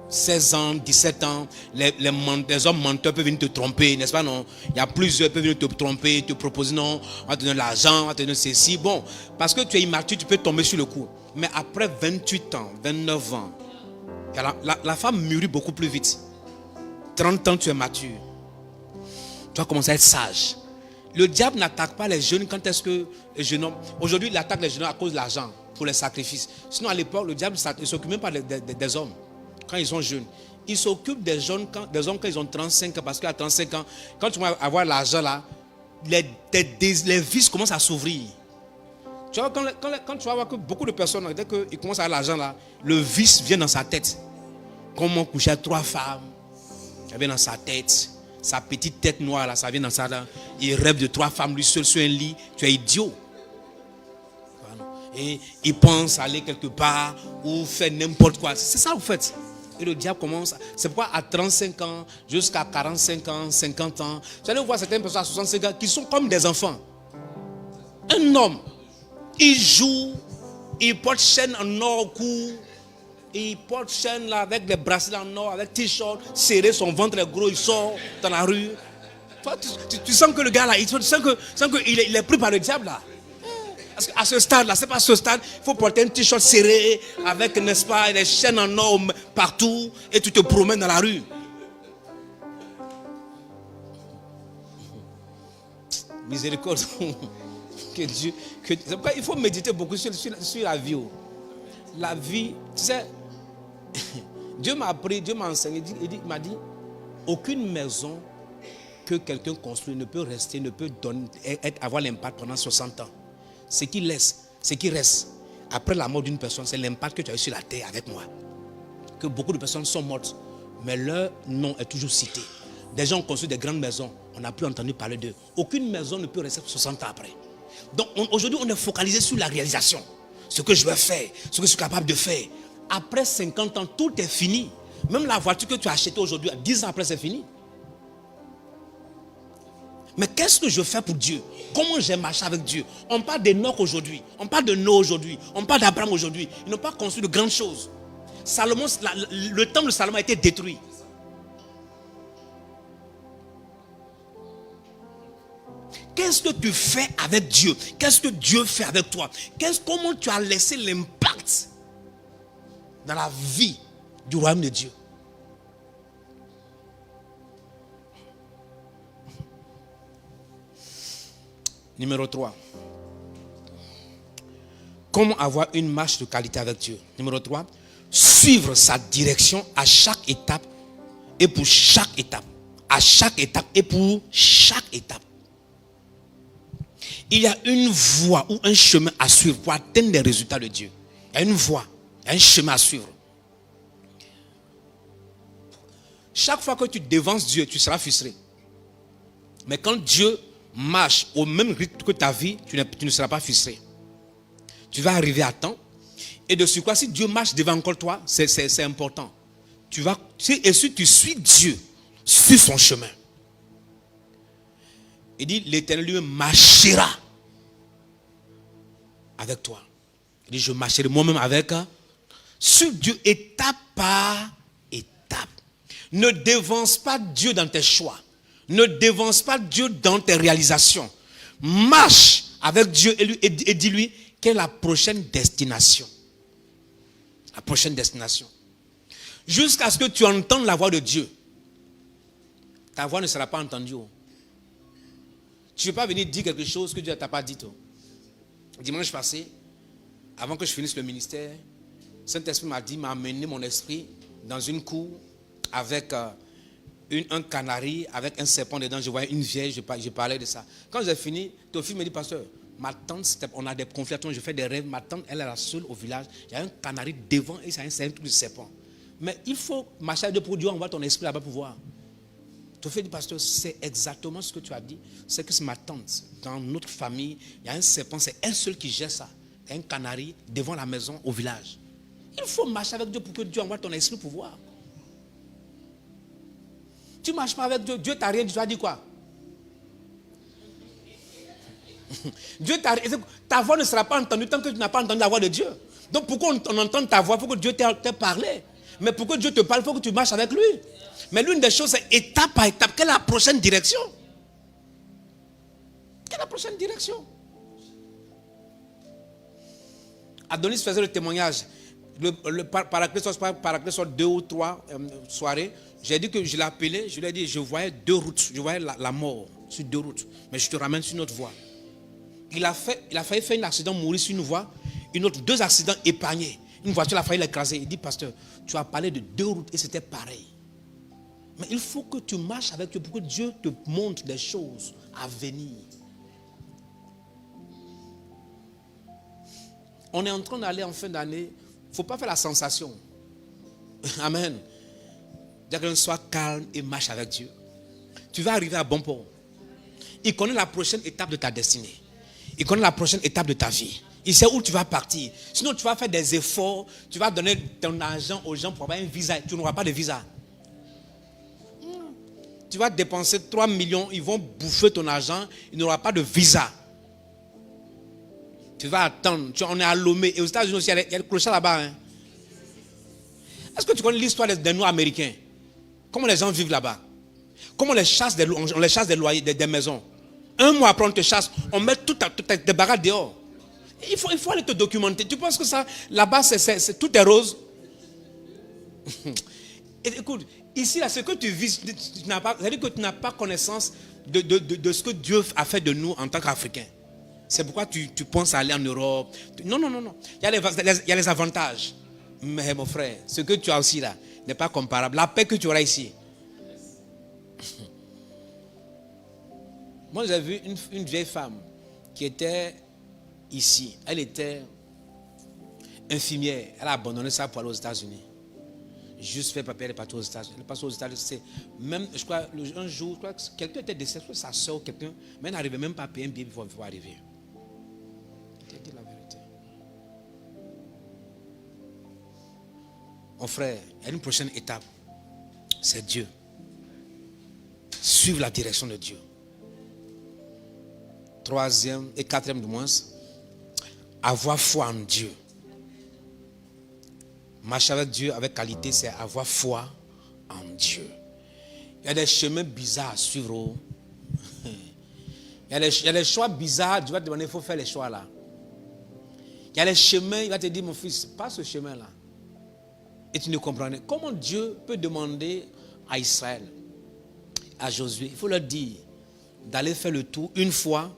16 ans, 17 ans, les hommes menteurs peuvent venir te tromper, n'est-ce pas, non? Il y a plusieurs qui peuvent venir te tromper, te proposer, non, on va te donner l'argent, on va te donner ceci. Bon, parce que tu es immature, tu peux tomber sur le coup. Mais après 28 ans, 29 ans, la femme mûrit beaucoup plus vite. 30 ans, tu es mature. Tu vas commencer à être sage. Le diable n'attaque pas les jeunes quand est-ce que les jeunes hommes... Aujourd'hui, il attaque les jeunes à cause de l'argent, pour les sacrifices. Sinon, à l'époque, le diable ne s'occupe même pas des hommes. Quand ils sont jeunes, ils s'occupent des hommes quand ils ont 35 ans, parce qu'à 35 ans, quand tu vas avoir l'argent là, les vices commencent à s'ouvrir. Tu vois, quand tu vas voir que beaucoup de personnes, dès qu'ils commencent à avoir l'argent là, le vice vient dans sa tête. Comment coucher à 3 femmes, ça vient dans sa tête. Sa petite tête noire là, ça vient dans ça là. Il rêve de 3 femmes, lui seul sur un lit. Tu es idiot. Et il pense aller quelque part ou faire n'importe quoi. C'est ça, en fait. Et le diable commence. C'est pourquoi à 35 ans, jusqu'à 45 ans, 50 ans, vous allez voir certaines personnes à 65 ans qui sont comme des enfants. Un homme, il joue, il porte chaîne en or au cou, il porte chaîne là avec des bracelets en or, avec t-shirt, serré, son ventre est gros, il sort dans la rue. Tu sens que le gars là, tu sens qu'il est pris par le diable là. Parce qu'à ce stade-là, c'est pas ce stade, il faut porter un t-shirt serré avec, n'est-ce pas, des chaînes en or partout et tu te promènes dans la rue. Miséricorde. Que Dieu, c'est pourquoi il faut méditer beaucoup sur la vie. La vie, tu sais, Dieu m'a appris, Dieu m'a enseigné, il m'a dit, aucune maison que quelqu'un construit ne peut rester, ne peut avoir l'impact pendant 60 ans. Ce qui reste après la mort d'une personne, c'est l'impact que tu as eu sur la terre avec moi. Que beaucoup de personnes sont mortes, mais leur nom est toujours cité. Des gens ont construit des grandes maisons, on n'a plus entendu parler d'eux. Aucune maison ne peut rester 60 ans après. Donc aujourd'hui, on est focalisé sur la réalisation. Ce que je vais faire, ce que je suis capable de faire. Après 50 ans, tout est fini. Même la voiture que tu as achetée aujourd'hui, 10 ans après, c'est fini. Mais qu'est-ce que je fais pour Dieu? Comment j'ai marché avec Dieu? On parle d'Enoch aujourd'hui, on parle de Noé aujourd'hui, on parle d'Abraham aujourd'hui. Ils n'ont pas construit de grandes choses. Salomon, le temple de Salomon a été détruit. Qu'est-ce que tu fais avec Dieu? Qu'est-ce que Dieu fait avec toi? Comment tu as laissé l'impact dans la vie du royaume de Dieu? Numéro 3. Comment avoir une marche de qualité avec Dieu? Numéro 3. Suivre sa direction à chaque étape et pour chaque étape. À chaque étape et pour chaque étape. Il y a une voie ou un chemin à suivre pour atteindre les résultats de Dieu. Il y a une voie, il y a un chemin à suivre. Chaque fois que tu devances Dieu, tu seras frustré. Mais quand Dieu marche au même rythme que ta vie, tu ne seras pas frustré. Tu vas arriver à temps. Et de surcroît, si Dieu marche devant encore toi, c'est important. Et si tu suis Dieu, suis son chemin. Il dit, l'Éternel lui marchera avec toi. Il dit, je marcherai moi-même avec. Sur Dieu, étape par étape. Ne devance pas Dieu dans tes choix. Ne devance pas Dieu dans tes réalisations. Marche avec Dieu et dis-lui quelle est la prochaine destination. La prochaine destination. Jusqu'à ce que tu entendes la voix de Dieu. Ta voix ne sera pas entendue. Tu ne peux pas venir dire quelque chose que Dieu ne t'a pas dit. Dimanche passé, avant que je finisse le ministère, Saint-Esprit m'a amené mon esprit dans une cour avec un canari, avec un serpent dedans. Je voyais une vieille, je parlais de ça. Quand j'ai fini, Théophile me dit, pasteur, ma tante, on a des conflits, je fais des rêves, ma tante, elle est la seule au village, il y a un canari devant et c'est un truc de serpent. Mais il faut marcher avec Dieu pour Dieu, envoie ton esprit là-bas pour voir. Théophile dit, pasteur, c'est exactement ce que tu as dit. C'est que c'est ma tante, dans notre famille, il y a un serpent, c'est elle seule qui gère ça. Il y a un canari devant la maison au village. Il faut marcher avec Dieu pour que Dieu envoie ton esprit pour voir. Tu ne marches pas avec Dieu, Dieu t'a rien dit, tu as dit quoi? Dieu ta voix ne sera pas entendue tant que tu n'as pas entendu la voix de Dieu. Donc pourquoi on entend ta voix? Il faut que Dieu t'ait parlé. Mais pour que Dieu te parle, il faut que tu marches avec lui. Mais l'une des choses, c'est étape par étape. Quelle est la prochaine direction? Quelle est la prochaine direction? Adonis faisait le témoignage. Le Paraclet soit 2 ou 3 soirées. J'ai dit que je l'ai appelé, je lui ai dit, je voyais 2 routes. Je voyais la mort sur 2 routes. Mais je te ramène sur une autre voie. Il a failli faire un accident, mourir sur une voie. 2 accidents épargnés. Une voiture a failli l'écraser. Il dit, pasteur, tu as parlé de 2 routes et c'était pareil. Mais il faut que tu marches avec Dieu pour que Dieu te montre des choses à venir. On est en train d'aller en fin d'année. Il ne faut pas faire la sensation. Amen. Dire sois calme et marche avec Dieu. Tu vas arriver à bon port. Il connaît la prochaine étape de ta destinée. Il connaît la prochaine étape de ta vie. Il sait où tu vas partir. Sinon, tu vas faire des efforts. Tu vas donner ton argent aux gens pour avoir un visa. Tu n'auras pas de visa. Tu vas dépenser 3 millions. Ils vont bouffer ton argent. Il n'aura pas de visa. Tu vas attendre. On est à Lomé. Et aux États-Unis aussi, il y a le clochard là-bas. Hein. Est-ce que tu connais l'histoire des Noirs américains? Comment les gens vivent là-bas? Comment on les chasse des loyers, des maisons? Un mois après, on te chasse. On met toutes tes baraques dehors. Il faut aller te documenter. Tu penses que ça, là-bas, tout est rose? Écoute, ici, là, ce que tu vis, tu n'as pas, c'est-à-dire que tu n'as pas connaissance de ce que Dieu a fait de nous en tant qu'Africains. C'est pourquoi tu penses aller en Europe. Non. Il y a les avantages. Mais mon frère, ce que tu as aussi là n'est pas comparable. La paix que tu auras ici. Moi, j'ai vu une vieille femme qui était ici. Elle était infirmière. Elle a abandonné ça pour aller aux États-Unis. Juste fait papier, elle est partie aux États-Unis. Elle est partie aux États-Unis. Même, je crois, un jour, je crois que quelqu'un était décédé, sa soeur ou quelqu'un, mais elle n'arrivait même pas à payer un billet pour arriver. Je te dis la vérité. Mon frère, il y a une prochaine étape. C'est Dieu. Suivre la direction de Dieu. Troisième et quatrième du moins, avoir foi en Dieu. Marcher avec Dieu avec qualité, c'est avoir foi en Dieu. Il y a des chemins bizarres à suivre. Il y a des choix bizarres. Tu vas te demander, il faut faire les choix là. Il y a des chemins, il va te dire, mon fils, pas ce chemin là. Et tu ne comprends pas. Comment Dieu peut demander à Israël, à Josué, il faut leur dire d'aller faire le tour une fois,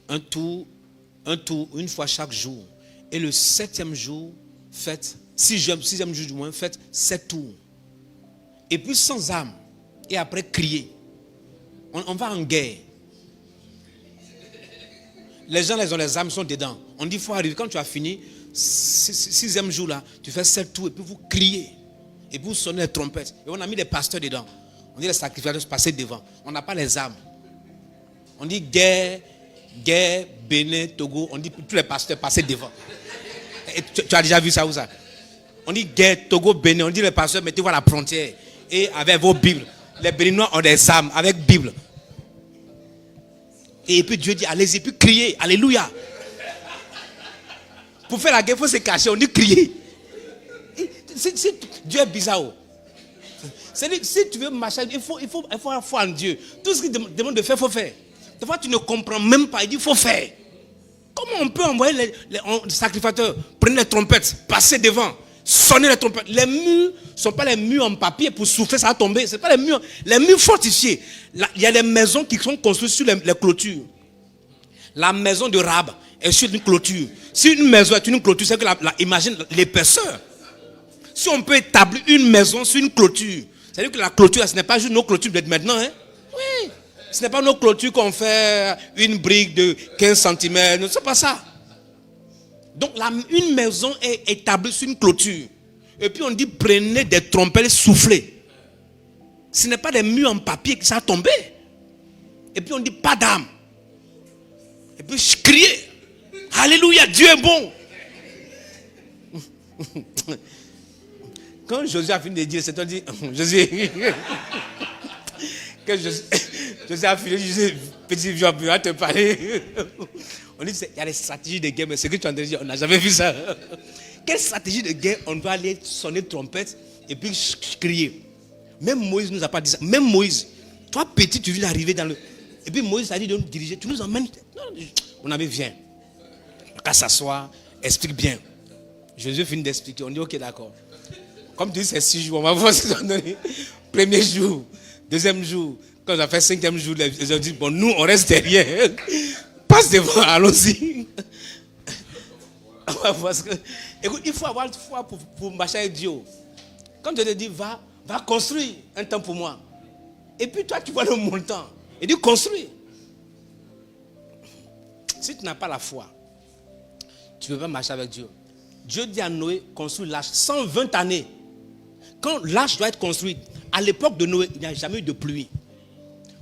un tour, une fois chaque jour. Et le 7e jour, faites, sixième jour du moins, faites 7 tours. Et puis sans âme. Et après crier. On va en guerre. Les gens, les âmes sont dedans. On dit, il faut arriver. Quand tu as fini, 6e jour là, tu fais 7 tours et puis vous criez. Et puis vous sonnez les trompettes. Et on a mis les pasteurs dedans. On dit les sacrificateurs passer devant. On n'a pas les âmes. On dit guerre, Bénin, Togo. On dit tous les pasteurs passer devant. Et tu as déjà vu ça ou ça? On dit guerre, Togo, Bénin. On dit les pasteurs, mettez-vous à la frontière. Et avec vos Bibles. Les Béninois ont des âmes avec Bible. Et puis Dieu dit, allez-y, puis criez. Alléluia. Pour faire la guerre, il faut se cacher. On dit crier. Dieu est bizarre. C'est-à-dire, si tu veux marcher, il faut avoir foi en Dieu. Tout ce qu'il demande de faire, il faut faire. Des fois, tu ne comprends même pas. Il dit, il faut faire. Comment on peut envoyer les sacrificateurs, prenez les trompettes, passer devant, sonner les trompettes. Les murs ne sont pas les murs en papier pour souffler, ça va tomber. Ce n'est pas les murs fortifiés. Là, il y a des maisons qui sont construites sur les clôtures. La maison de Rahab est sur une clôture. Si une maison est une clôture, c'est que imagine l'épaisseur. Si on peut établir une maison sur une clôture, c'est-à-dire que la clôture, ce n'est pas juste nos clôtures de maintenant. Hein? Oui. Ce n'est pas nos clôtures qu'on fait une brique de 15 cm. Ce n'est pas ça. Donc, une maison est établie sur une clôture. Et puis, on dit, prenez des trompettes, soufflez. Ce n'est pas des murs en papier qui sont tombés. Et puis, on dit, pas d'âme. Et puis, criez. Alléluia, Dieu est bon. Quand Josué a fini de dire, c'est on dit, Josué. Quand Josué a fini, Josué, petit vieux, on va te parler. On dit, il y a des stratégies de guerre, mais ce que tu as dit, on n'a jamais vu ça. Quelle stratégie de guerre on doit aller sonner trompette et puis crier? Même Moïse ne nous a pas dit ça. Même Moïse, toi petit, tu viens d'arriver dans le... Et puis Moïse a dit de nous diriger, tu nous emmènes. Non, on avait viens. Qu'à s'asseoir, explique bien. Jésus finit d'expliquer, on dit ok d'accord. Comme tu dis c'est 6 jours, on va voir ce qu'ils ont donné. Premier jour, deuxième jour, quand on a fait 5e jour, ils ont dit bon nous on reste derrière. Passe devant, allons-y. On va voir ce que... Écoute, il faut avoir foi pour marcher avec Dieu. Quand Dieu te dit va construire un temps pour moi. Et puis toi tu vois le montant. Il dit construis. Si tu n'as pas la foi, tu ne peux pas marcher avec Dieu. Dieu dit à Noé, construis l'arche. 120 années. Quand l'arche doit être construite, à l'époque de Noé, il n'y a jamais eu de pluie.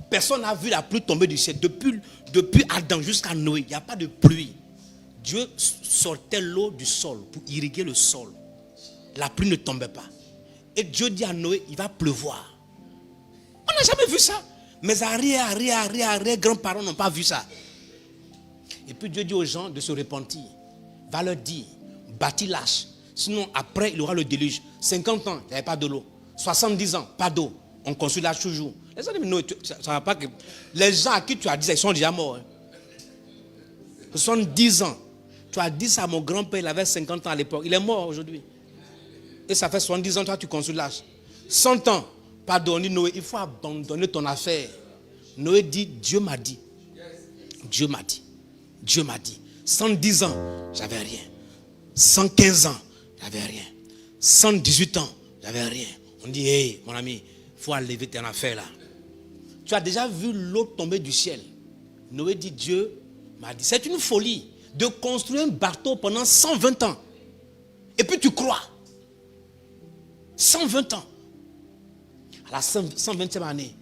Personne n'a vu la pluie tomber du ciel. Depuis Adam jusqu'à Noé, il n'y a pas de pluie. Dieu sortait l'eau du sol pour irriguer le sol. La pluie ne tombait pas. Et Dieu dit à Noé, il va pleuvoir. On n'a jamais vu ça. Mes arrière, grands-parents n'ont pas vu ça. Et puis Dieu dit aux gens de se repentir. Va leur dire, bâtis l'arche. Sinon, après, il y aura le déluge. 50 ans, il n'y avait pas de l'eau. 70 ans, pas d'eau. On construit l'arche toujours. Les gens disent, non, ça va pas que... Les gens à qui tu as dit ça, ils sont déjà morts. Hein. 70 ans, Tu as dit ça à mon grand-père, il avait 50 ans à l'époque. Il est mort aujourd'hui. Et ça fait 70 ans, toi, tu construis l'âge. 100 ans, pardonne Noé, il faut abandonner ton affaire. Noé dit, Dieu m'a dit. Dieu m'a dit. Dieu m'a dit. 110 ans, j'avais rien. 115 ans, j'avais rien. 118 ans, j'avais rien. On dit, hé, mon ami, il faut enlever tes affaires là. Tu as déjà vu l'eau tomber du ciel. Noé dit, Dieu m'a dit. C'est une folie de construire un bateau pendant 120 ans. Et puis tu crois. 120 ans. À la 120e année,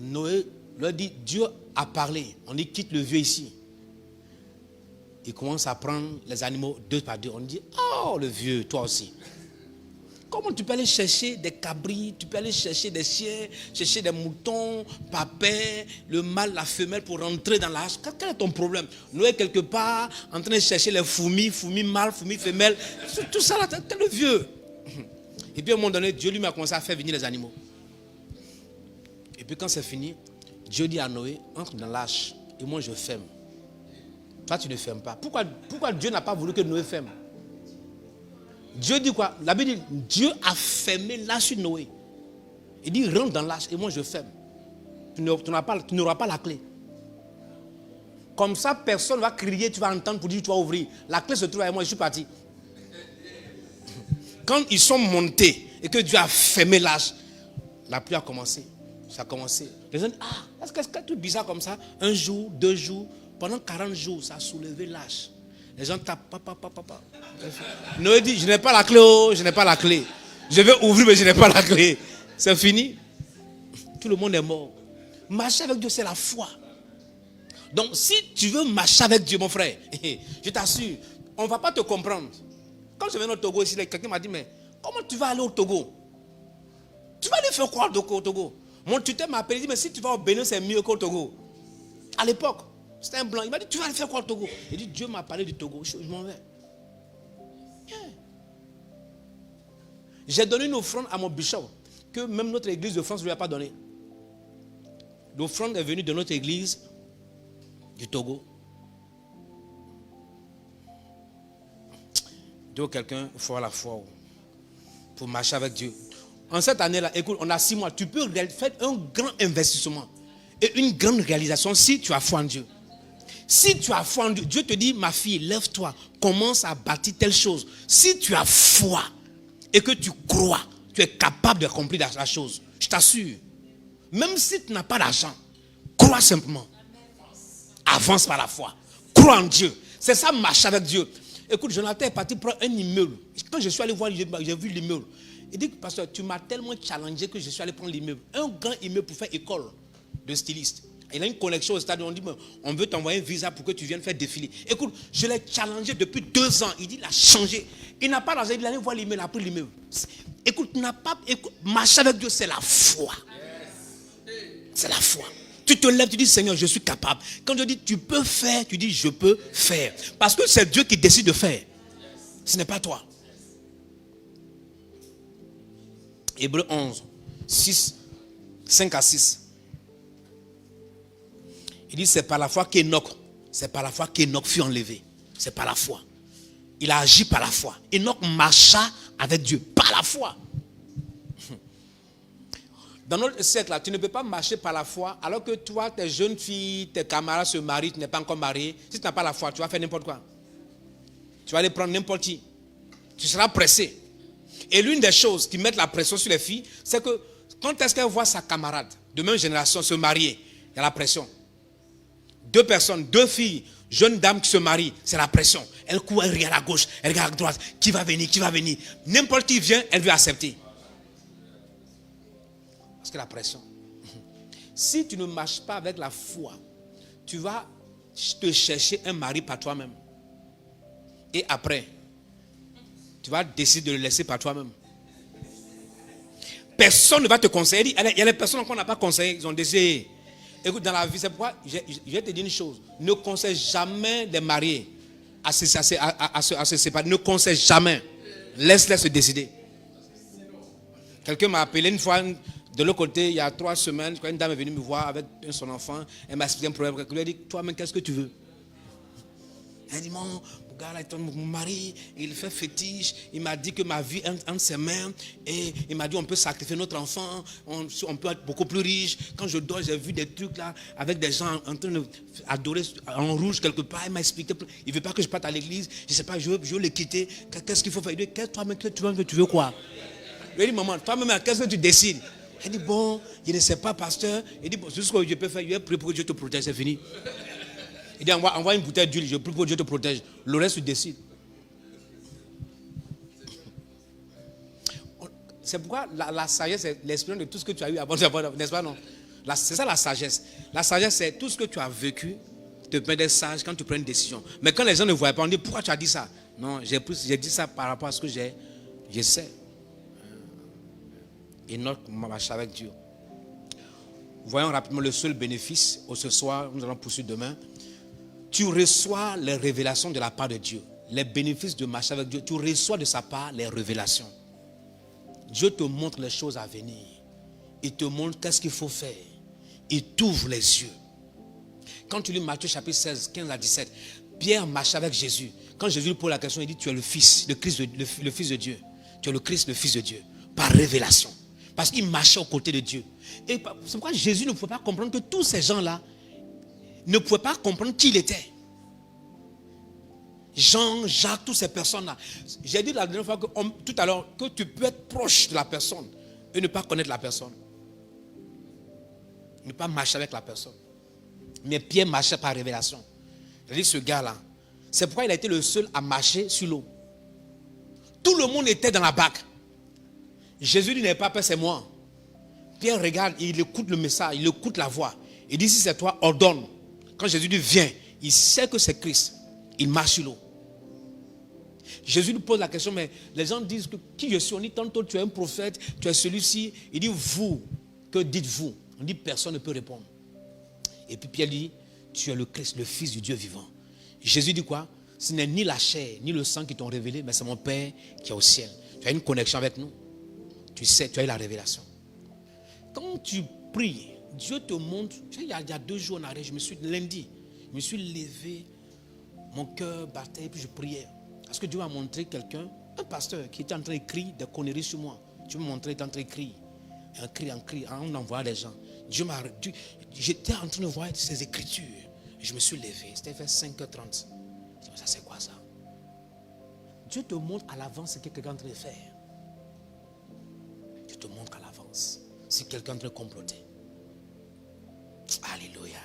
Noé leur dit, Dieu a parlé. On dit, quitte le vieux ici. Il commence à prendre les animaux deux par deux. On dit, oh le vieux, toi aussi. Comment tu peux aller chercher des cabris, tu peux aller chercher des chiens, chercher des moutons, papais, le mâle, la femelle pour rentrer dans la hache. Quel est ton problème? Noé quelque part en train de chercher les fourmis mâles, fourmis femelles. Tout ça là, t'es le vieux. Et puis à un moment donné, Dieu lui a commencé à faire venir les animaux. Et puis quand c'est fini, Dieu dit à Noé, entre dans l'arche et moi je ferme. Toi tu ne fermes pas. Pourquoi Dieu n'a pas voulu que Noé ferme? Dieu dit quoi? La Bible dit, Dieu a fermé l'arche sur Noé. Il dit, rentre dans l'arche et moi je ferme. Tu n'auras pas la clé. Comme ça, personne ne va crier, tu vas entendre pour dire, tu vas ouvrir. La clé se trouve avec moi, je suis parti. Quand ils sont montés et que Dieu a fermé l'arche, la pluie a commencé. Ça a commencé. Les gens disent, est-ce que c'est tout bizarre comme ça? Un jour, 2 jours, pendant 40 jours, ça a soulevé l'arche. Les gens tapent, papa. Noé dit, je n'ai pas la clé, je n'ai pas la clé. Je vais ouvrir, mais je n'ai pas la clé. C'est fini. Tout le monde est mort. Marcher avec Dieu, c'est la foi. Donc, si tu veux marcher avec Dieu, mon frère, je t'assure, on ne va pas te comprendre. Quand je viens au Togo ici, quelqu'un m'a dit, mais comment tu vas aller au Togo? Tu vas aller faire quoi au Togo? Mon tuteur m'a appelé, il dit, mais si tu vas au Bénin, c'est mieux qu'au Togo. À l'époque, c'était un blanc. Il m'a dit, tu vas aller faire quoi au Togo? Il dit, Dieu m'a parlé du Togo. Je m'en vais. J'ai donné une offrande à mon bishop que même notre église de France ne lui a pas donné. L'offrande est venue de notre église du Togo. Donc quelqu'un, il faut avoir la foi pour marcher avec Dieu. En cette année-là, écoute, on a 6 mois. Tu peux faire un grand investissement et une grande réalisation si tu as foi en Dieu. Si tu as foi en Dieu, Dieu te dit, ma fille, lève-toi, commence à bâtir telle chose. Si tu as foi et que tu crois, tu es capable d'accomplir la chose. Je t'assure. Même si tu n'as pas d'argent, crois simplement. Avance par la foi. Crois en Dieu. C'est ça, marcher avec Dieu. Écoute, Jonathan est parti prendre un immeuble. Quand je suis allé voir, j'ai vu l'immeuble. Il dit, pasteur, tu m'as tellement challengé que je suis allé prendre l'immeuble. Un grand immeuble pour faire école de styliste. Il a une connexion au stade où on dit, on veut t'envoyer un visa pour que tu viennes faire défiler. Écoute, je l'ai challengé depuis 2 ans. Il dit, il a changé. Il n'a pas l'argent, il est allé voir l'immeuble, il a pris l'immeuble. Écoute, marcher avec Dieu, c'est la foi. C'est la foi. Tu te lèves, tu dis, Seigneur, je suis capable. Quand je dis, tu peux faire, tu dis, je peux faire. Parce que c'est Dieu qui décide de faire. Ce n'est pas toi. Hébreux 11, 5 à 6. Il dit, c'est par la foi qu'Enoch fut enlevé. C'est par la foi. Il a agi par la foi. Enoch marcha avec Dieu par la foi. Dans notre siècle, là, tu ne peux pas marcher par la foi alors que toi, tes jeunes filles, tes camarades se marient, tu n'es pas encore marié. Si tu n'as pas la foi, tu vas faire n'importe quoi. Tu vas aller prendre n'importe qui. Tu seras pressé. Et l'une des choses qui mettent la pression sur les filles, c'est que quand est-ce qu'elle voit sa camarade de même génération se marier, il y a la pression. 2 personnes, 2 filles, jeunes dames qui se marient, c'est la pression. Elle court, elle regarde à gauche, elle regarde à droite. Qui va venir, qui va venir. N'importe qui vient, elle veut accepter. Parce que la pression. Si tu ne marches pas avec la foi, tu vas te chercher un mari par toi-même. Et après, tu vas décider de le laisser par toi-même. Personne ne va te conseiller. Il y a des personnes qu'on n'a pas conseillé, ils ont décidé. Écoute, dans la vie, c'est pourquoi je vais te dire une chose. Ne conseille jamais les mariés à se séparer. Ne conseille jamais. Laisse-les se décider. Quelqu'un m'a appelé une fois de l'autre côté, il y a 3 semaines, quand une dame est venue me voir avec son enfant, elle m'a expliqué un problème. Elle lui a dit, toi-même, qu'est-ce que tu veux? Elle dit, gars là, mon mari, il fait fétiche. Il m'a dit que ma vie est entre ses mains. Et il m'a dit on peut sacrifier notre enfant. On peut être beaucoup plus riche. Quand je dors, j'ai vu des trucs là avec des gens en train d'adorer en rouge quelque part. Il m'a expliqué. Il ne veut pas que je parte à l'église. Je ne sais pas, je veux le quitter. Qu'est-ce qu'il faut faire? Il dit, toi-même, tu veux quoi? Il dit, maman, toi-même, qu'est-ce que tu décides? Elle dit, bon, je ne sais pas, pasteur. Il dit, bon, c'est ce que je peux faire. Je vais prier pour que Dieu te protège, c'est fini. Il dit, envoie une bouteille d'huile, je prie pour que Dieu te protège. Le reste, tu décides. C'est pourquoi la sagesse est l'expérience de tout ce que tu as eu avant, n'est-ce pas, non? C'est ça la sagesse. La sagesse, c'est tout ce que tu as vécu, te permet d'être sage quand tu prends une décision. Mais quand les gens ne voient pas, on dit, pourquoi tu as dit ça? Non, j'ai dit ça par rapport à ce que je sais. Enoch marche avec Dieu. Voyons rapidement le seul bénéfice. Ce soir, nous allons poursuivre demain. Tu reçois les révélations de la part de Dieu. Les bénéfices de marcher avec Dieu. Tu reçois de sa part les révélations. Dieu te montre les choses à venir. Il te montre qu'est-ce qu'il faut faire. Il t'ouvre les yeux. Quand tu lis Matthieu chapitre 16, 15 à 17, Pierre marchait avec Jésus. Quand Jésus lui pose la question, il dit, tu es le Fils, le Fils de Dieu. Tu es le Christ, le Fils de Dieu. Par révélation. Parce qu'il marchait aux côtés de Dieu. Et c'est pourquoi Jésus ne pouvait pas comprendre que tous ces gens-là ne pouvaient pas comprendre qui il était. Jean, Jacques, toutes ces personnes-là. J'ai dit la dernière fois, tout à l'heure, que tu peux être proche de la personne et ne pas connaître la personne. Ne pas marcher avec la personne. Mais Pierre marchait par révélation. J'ai dit, ce gars-là, c'est pourquoi il a été le seul à marcher sur l'eau. Tout le monde était dans la barque. Jésus dit, n'aie pas peur, c'est moi. Pierre regarde, il écoute le message, il écoute la voix. Il dit, si c'est toi, ordonne. Quand Jésus dit, viens, il sait que c'est Christ. Il marche sur l'eau. Jésus lui pose la question, mais les gens disent que qui je suis? On dit tantôt tu es un prophète, tu es celui-ci. Il dit, vous, que dites-vous? On dit, personne ne peut répondre. Et puis Pierre dit, tu es le Christ, le Fils du Dieu vivant. Jésus dit quoi? Ce n'est ni la chair, ni le sang qui t'ont révélé, mais c'est mon Père qui est au ciel. Tu as une connexion avec nous. Tu sais, tu as eu la révélation. Quand tu pries, Dieu te montre. Il y a 2 jours en arrière, lundi, je me suis levé, mon cœur battait, et puis je priais. Parce que Dieu m'a montré quelqu'un, un pasteur qui était en train d'écrire des conneries sur moi. Dieu m'a montré, il était en train d'écrire. Un cri, en envoyant les gens. J'étais en train de voir ces écritures. Je me suis levé, c'était vers 5h30. Je me suis dit, ça c'est quoi ça? Dieu te montre à l'avance ce que quelqu'un est en train de faire. Dieu te montre à l'avance si quelqu'un est en train de comploter. Alléluia.